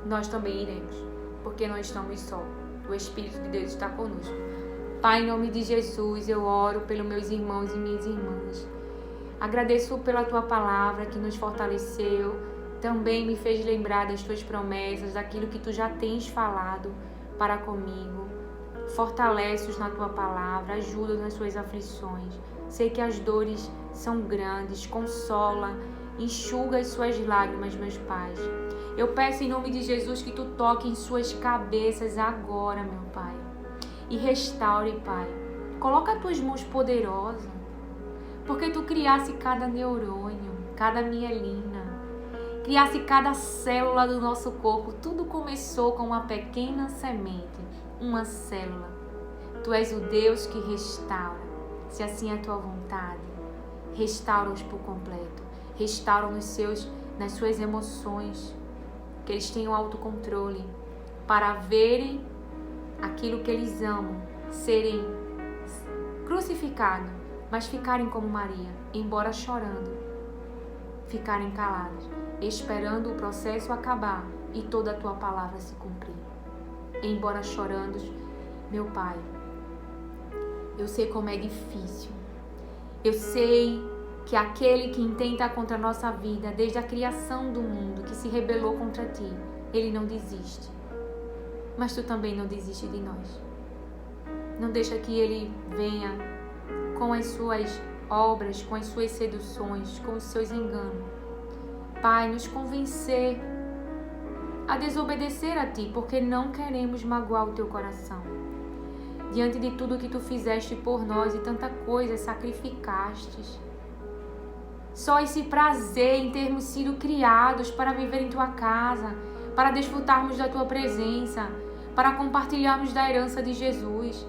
Nós também iremos, porque não estamos só. O Espírito de Deus está conosco. Pai, em nome de Jesus, eu oro pelos meus irmãos e minhas irmãs. Agradeço pela Tua palavra que nos fortaleceu. Também me fez lembrar das Tuas promessas, daquilo que Tu já tens falado para comigo. Fortalece-os na Tua palavra, ajuda-os nas suas aflições. Sei que as dores são grandes, consola, enxuga as suas lágrimas, meus pais. Eu peço em nome de Jesus que Tu toque em suas cabeças agora, meu Pai. E restaure, Pai. Coloca as Tuas mãos poderosas. Porque Tu criasse cada neurônio, cada mielina. Criasse cada célula do nosso corpo. Tudo começou com uma pequena semente, uma célula. Tu és o Deus que restaura. Se assim é a Tua vontade, restaura-os por completo. Restaura nas suas emoções, que eles tenham autocontrole para verem aquilo que eles amam, serem crucificados, mas ficarem como Maria, embora chorando, ficarem calados, esperando o processo acabar e toda a Tua palavra se cumprir. Embora chorando, meu Pai, eu sei como é difícil, eu sei que aquele que intenta contra a nossa vida, desde a criação do mundo, que se rebelou contra Ti, ele não desiste. Mas Tu também não desiste de nós. Não deixa que ele venha com as suas obras, com as suas seduções, com os seus enganos, Pai, nos convencer a desobedecer a Ti, porque não queremos magoar o Teu coração. Diante de tudo que Tu fizeste por nós e tanta coisa sacrificastes, só esse prazer em termos sido criados para viver em Tua casa, para desfrutarmos da Tua presença, para compartilharmos da herança de Jesus,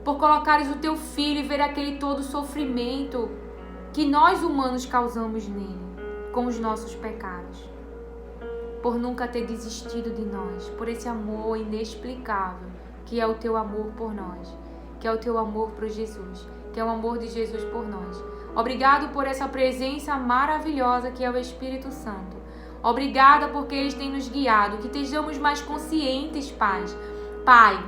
por colocares o Teu Filho e ver aquele todo sofrimento que nós humanos causamos nele, com os nossos pecados, por nunca ter desistido de nós, por esse amor inexplicável, que é o Teu amor por nós, que é o Teu amor por Jesus, que é o amor de Jesus por nós. Obrigado por essa presença maravilhosa que é o Espírito Santo. Obrigada porque Ele tem nos guiado, que estejamos mais conscientes, Pai,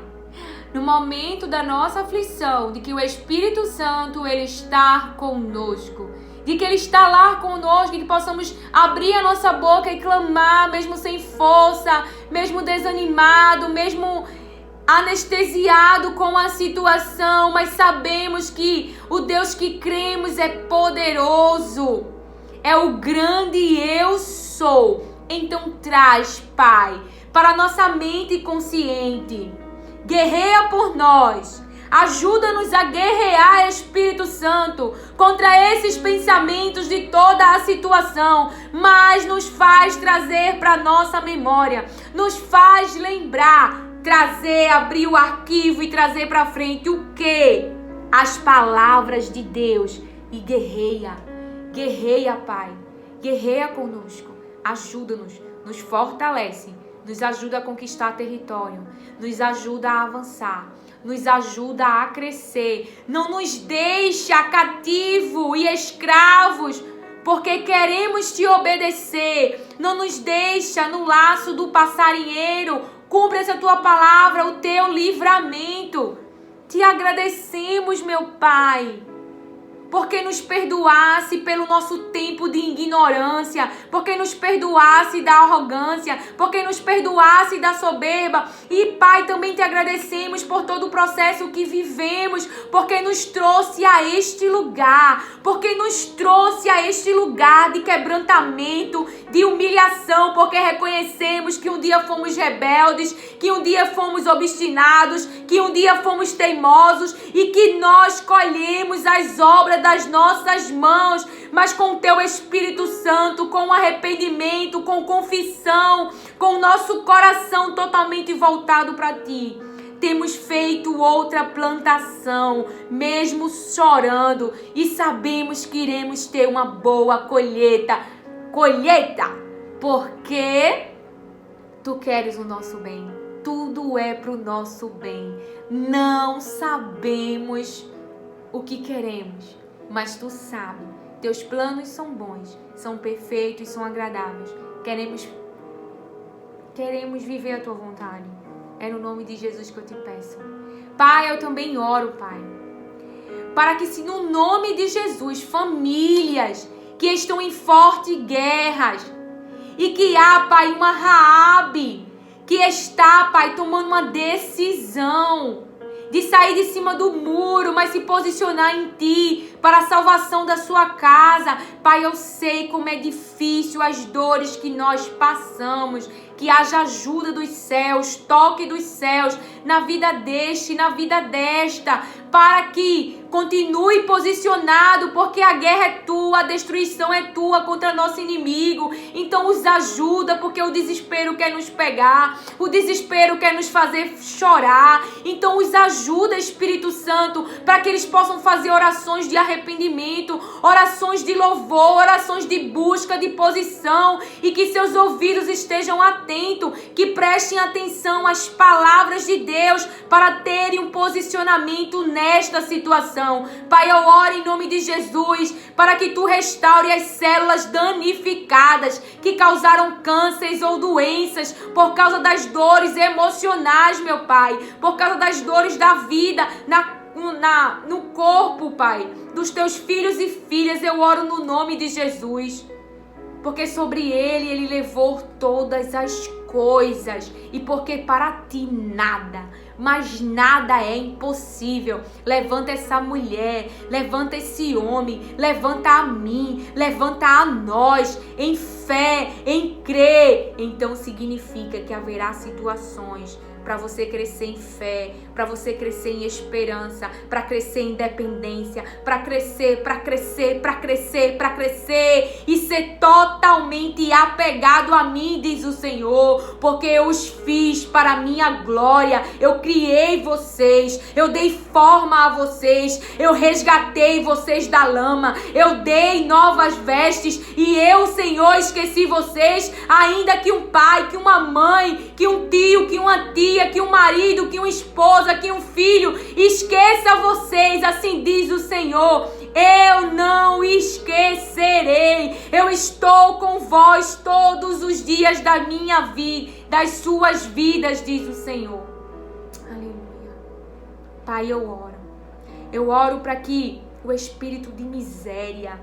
no momento da nossa aflição, de que o Espírito Santo, Ele está conosco, de que Ele está lá conosco, e que possamos abrir a nossa boca e clamar, mesmo sem força, mesmo desanimado, mesmo anestesiado com a situação, mas sabemos que o Deus que cremos é poderoso, é o grande eu sou. Então traz, Pai, para a nossa mente consciente, guerreia por nós, ajuda-nos a guerrear, Espírito Santo, contra esses pensamentos de toda a situação, mas nos faz trazer para nossa memória, nos faz lembrar, trazer, abrir o arquivo e trazer para frente o quê? As palavras de Deus. E guerreia, Pai, guerreia conosco, ajuda-nos, nos fortalece, nos ajuda a conquistar território, nos ajuda a avançar, nos ajuda a crescer, não nos deixa cativo e escravos, porque queremos Te obedecer, não nos deixa no laço do passarinheiro. Cumpre essa Tua palavra, o Teu livramento. Te agradecemos, meu Pai, porque nos perdoasse pelo nosso tempo de ignorância, porque nos perdoasse da arrogância, porque nos perdoasse da soberba. E, Pai, também Te agradecemos por todo o processo que vivemos, porque nos trouxe a este lugar, de quebrantamento, de humilhação, porque reconhecemos que um dia fomos rebeldes, que um dia fomos obstinados, que um dia fomos teimosos e que nós colhemos as obras das nossas mãos, mas com Teu Espírito Santo, com arrependimento, com confissão, com o nosso coração totalmente voltado para Ti. Temos feito outra plantação, mesmo chorando, e sabemos que iremos ter uma boa colheita, porque Tu queres o nosso bem, tudo é para o nosso bem. Não sabemos o que queremos, mas Tu sabes. Teus planos são bons, são perfeitos, são agradáveis. Queremos viver a Tua vontade. É no nome de Jesus que eu Te peço. Pai, eu também oro, Pai, para que, se no nome de Jesus, famílias que estão em fortes guerras, e que há, Pai, uma Raabe que está, Pai, tomando uma decisão de sair de cima do muro, mas se posicionar em Ti para a salvação da sua casa. Pai, eu sei como é difícil as dores que nós passamos. Que haja ajuda dos céus, toque dos céus na vida deste, na vida desta, para que continue posicionado, porque a guerra é Tua, a destruição é Tua contra nosso inimigo. Então os ajuda, porque o desespero quer nos pegar, o desespero quer nos fazer chorar. Então os ajuda, Espírito Santo, para que eles possam fazer orações de arrependimento, orações de louvor, orações de busca, de posição, e que seus ouvidos estejam atentos, que prestem atenção às palavras de Deus para terem um posicionamento nesta situação. Pai, eu oro em nome de Jesus para que Tu restaure as células danificadas que causaram cânceres ou doenças por causa das dores emocionais, meu Pai, por causa das dores da vida, no corpo, Pai, dos Teus filhos e filhas. Eu oro no nome de Jesus, porque sobre Ele levou todas as coisas, e porque para Ti nada, mas nada é impossível. Levanta essa mulher, levanta esse homem, levanta a mim, levanta a nós, em fé, em crer, então significa que haverá situações para você crescer em fé, para você crescer em esperança, para crescer em dependência, para crescer e ser totalmente apegado a mim, diz o Senhor, porque eu os fiz para a minha glória, eu criei vocês, eu dei forma a vocês, eu resgatei vocês da lama, eu dei novas vestes e eu, Senhor, esqueci vocês, ainda que um pai, que uma mãe, que um tio, que uma tia, que um marido, que uma esposa, que um filho esqueça vocês, assim diz o Senhor, eu não esquecerei, eu estou com vós todos os dias da minha vida, das suas vidas, diz o Senhor. Aleluia. Pai, eu oro para que o espírito de miséria,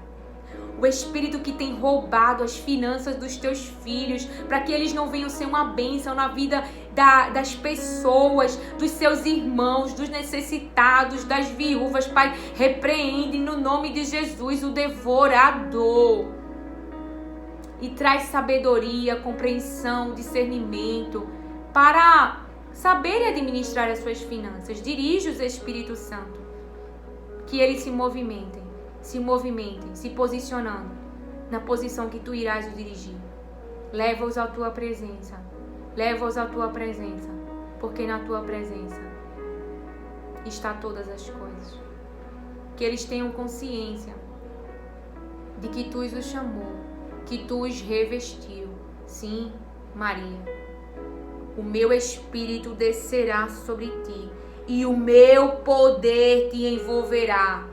o espírito que tem roubado as finanças dos teus filhos, para que eles não venham ser uma bênção na vida das pessoas, dos seus irmãos, dos necessitados, das viúvas. Pai, repreende no nome de Jesus o devorador e traz sabedoria, compreensão, discernimento para saber administrar as suas finanças. Dirige os Espírito Santo, que eles se movimentem, se posicionando na posição que tu irás os dirigir. Leva-os à tua presença, porque na tua presença está todas as coisas. Que eles tenham consciência de que tu os chamou, que tu os revestiu. Sim, Maria, o meu Espírito descerá sobre ti e o meu poder te envolverá.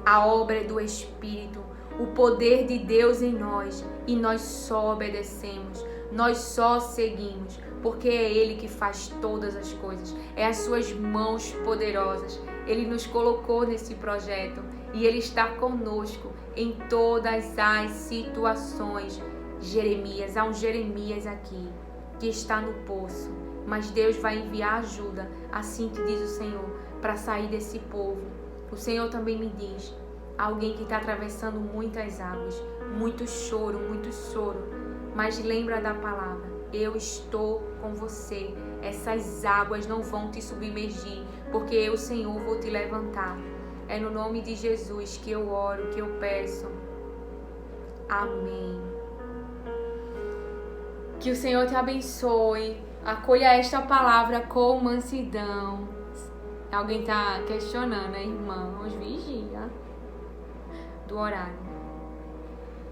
A obra é do Espírito, o poder de Deus em nós, e nós só obedecemos, nós só seguimos, porque é Ele que faz todas as coisas, é as suas mãos poderosas. Ele nos colocou nesse projeto e Ele está conosco em todas as situações. Jeremias, há um Jeremias aqui que está no poço, mas Deus vai enviar ajuda, assim que diz o Senhor, para sair desse povo. O Senhor também me diz, alguém que está atravessando muitas águas, muito choro, mas lembra da palavra, eu estou com você, essas águas não vão te submergir, porque eu, Senhor, vou te levantar. É no nome de Jesus que eu oro, que eu peço. Amém. Que o Senhor te abençoe, acolha esta palavra com mansidão. Alguém está questionando, né, irmãos? Vigia do horário.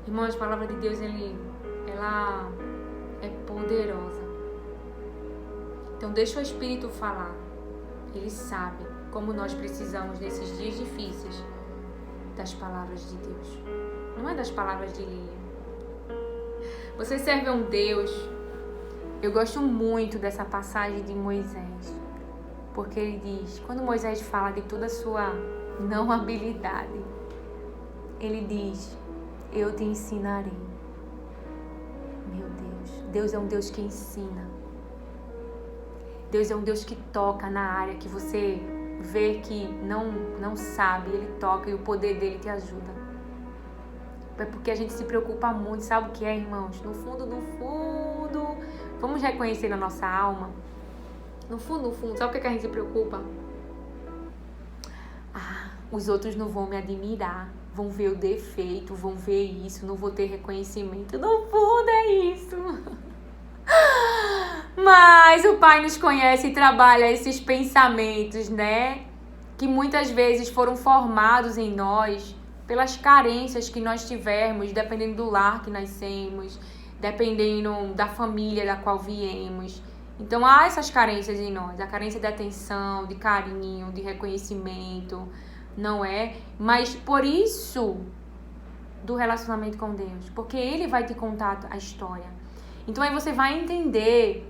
Irmãos, a palavra de Deus, ela é poderosa. Então deixa o Espírito falar. Ele sabe como nós precisamos nesses dias difíceis das palavras de Deus. Não é das palavras de Lília. Você serve a um Deus. Eu gosto muito dessa passagem de Moisés. Porque ele diz, quando Moisés fala de toda a sua não habilidade, ele diz, eu te ensinarei. Meu Deus, Deus é um Deus que ensina. Deus é um Deus que toca na área que você vê que não sabe, Ele toca e o poder dele te ajuda. É porque a gente se preocupa muito, sabe o que é, irmãos? No fundo, vamos reconhecer na nossa alma. No fundo, sabe o que a gente se preocupa? Os outros não vão me admirar, vão ver o defeito, vão ver isso, não vou ter reconhecimento. No fundo é isso. Mas o Pai nos conhece e trabalha esses pensamentos, né? Que muitas vezes foram formados em nós pelas carências que nós tivermos, dependendo do lar que nascemos, dependendo da família da qual viemos. Então há essas carências em nós, a carência de atenção, de carinho, de reconhecimento, não é? Mas por isso do relacionamento com Deus, porque Ele vai te contar a história. Então aí você vai entender.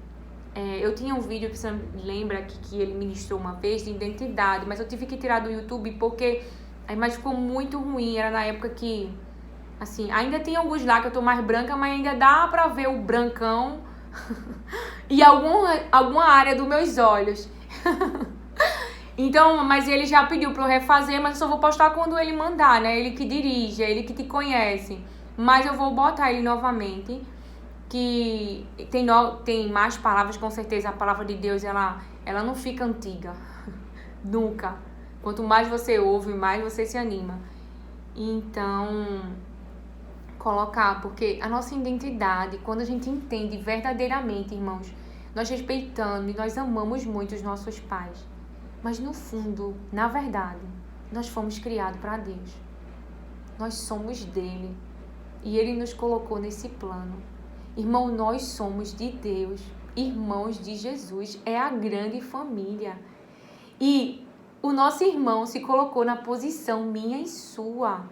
Eu tinha um vídeo que você lembra que ele ministrou uma vez de identidade, mas eu tive que tirar do YouTube porque a imagem ficou muito ruim. Era na época que, assim, ainda tem alguns lá que eu tô mais branca, mas ainda dá pra ver o brancão e alguma área dos meus olhos. Então, mas ele já pediu pra eu refazer, mas eu só vou postar quando ele mandar, né? Ele que dirige, é ele que te conhece. mas eu vou botar ele novamente, que tem mais palavras, com certeza a palavra de Deus, ela não fica antiga, nunca. Quanto mais você ouve, mais você se anima. Então, colocar, porque a nossa identidade, quando a gente entende verdadeiramente, irmãos, nós respeitamos e nós amamos muito os nossos pais, mas no fundo, na verdade, nós fomos criados para Deus. Nós somos dele e ele nos colocou nesse plano. Irmão, nós somos de Deus, irmãos de Jesus, é a grande família. E o nosso irmão se colocou na posição minha e sua,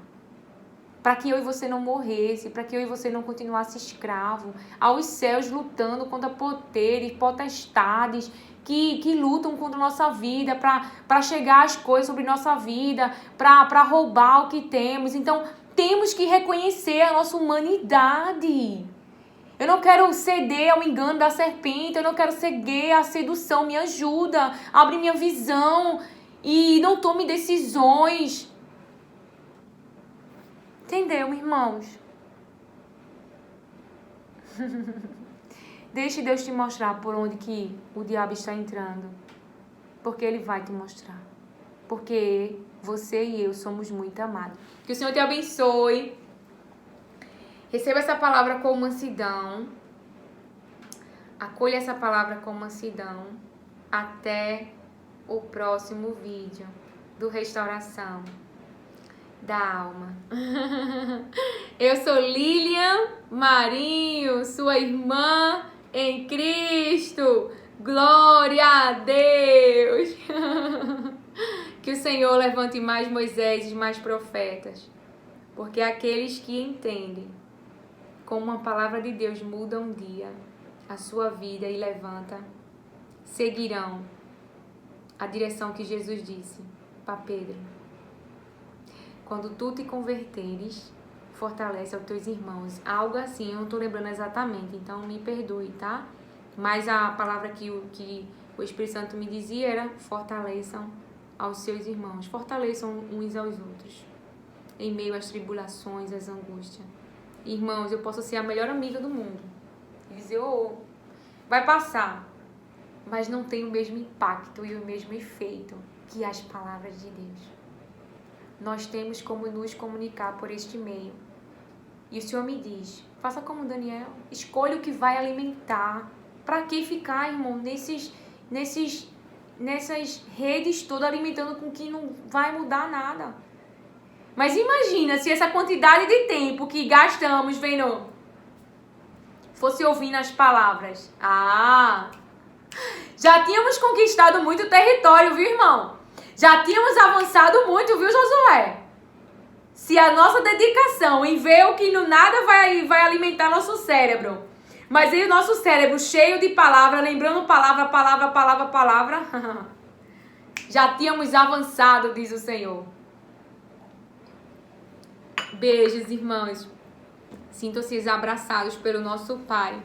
para que eu e você não morresse, para que eu e você não continuasse escravo, aos céus lutando contra poderes, potestades, que lutam contra a nossa vida, para chegar às coisas sobre nossa vida, para roubar o que temos. Então, temos que reconhecer a nossa humanidade. Eu não quero ceder ao engano da serpente, eu não quero ceder à sedução. Me ajuda, abre minha visão e não tome decisões. Entendeu, irmãos? Deixe Deus te mostrar por onde que o diabo está entrando. Porque ele vai te mostrar. Porque você e eu somos muito amados. Que o Senhor te abençoe. Receba essa palavra com mansidão. Acolha essa palavra com mansidão. Até o próximo vídeo do Restauração da Alma. Eu sou Lilian Marinho, sua irmã em Cristo. Glória a Deus. Que o Senhor levante mais Moisés e mais profetas. Porque aqueles que entendem como a palavra de Deus muda um dia a sua vida e levanta, seguirão a direção que Jesus disse para Pedro. Quando tu te converteres, fortalece aos teus irmãos. Algo assim, eu não estou lembrando exatamente, então me perdoe, tá? Mas a palavra que o Espírito Santo me dizia era: fortaleçam aos seus irmãos. Fortaleçam uns aos outros, em meio às tribulações, às angústias. Irmãos, eu posso ser a melhor amiga do mundo e dizer: vai passar, mas não tem o mesmo impacto e o mesmo efeito que as palavras de Deus. Nós temos como nos comunicar por este meio. E o Senhor me diz: faça como Daniel, escolha o que vai alimentar. Para que ficar, irmão, nessas redes todas alimentando com que não vai mudar nada? Mas imagina se essa quantidade de tempo que gastamos vendo fosse ouvindo as palavras. Já tínhamos conquistado muito território, viu, irmão? Já tínhamos avançado muito, viu, Josué? Se a nossa dedicação em ver o que no nada vai alimentar nosso cérebro, mas aí o nosso cérebro cheio de palavra, lembrando palavra, já tínhamos avançado, diz o Senhor. Beijos, irmãos. Sintam-se abraçados pelo nosso Pai.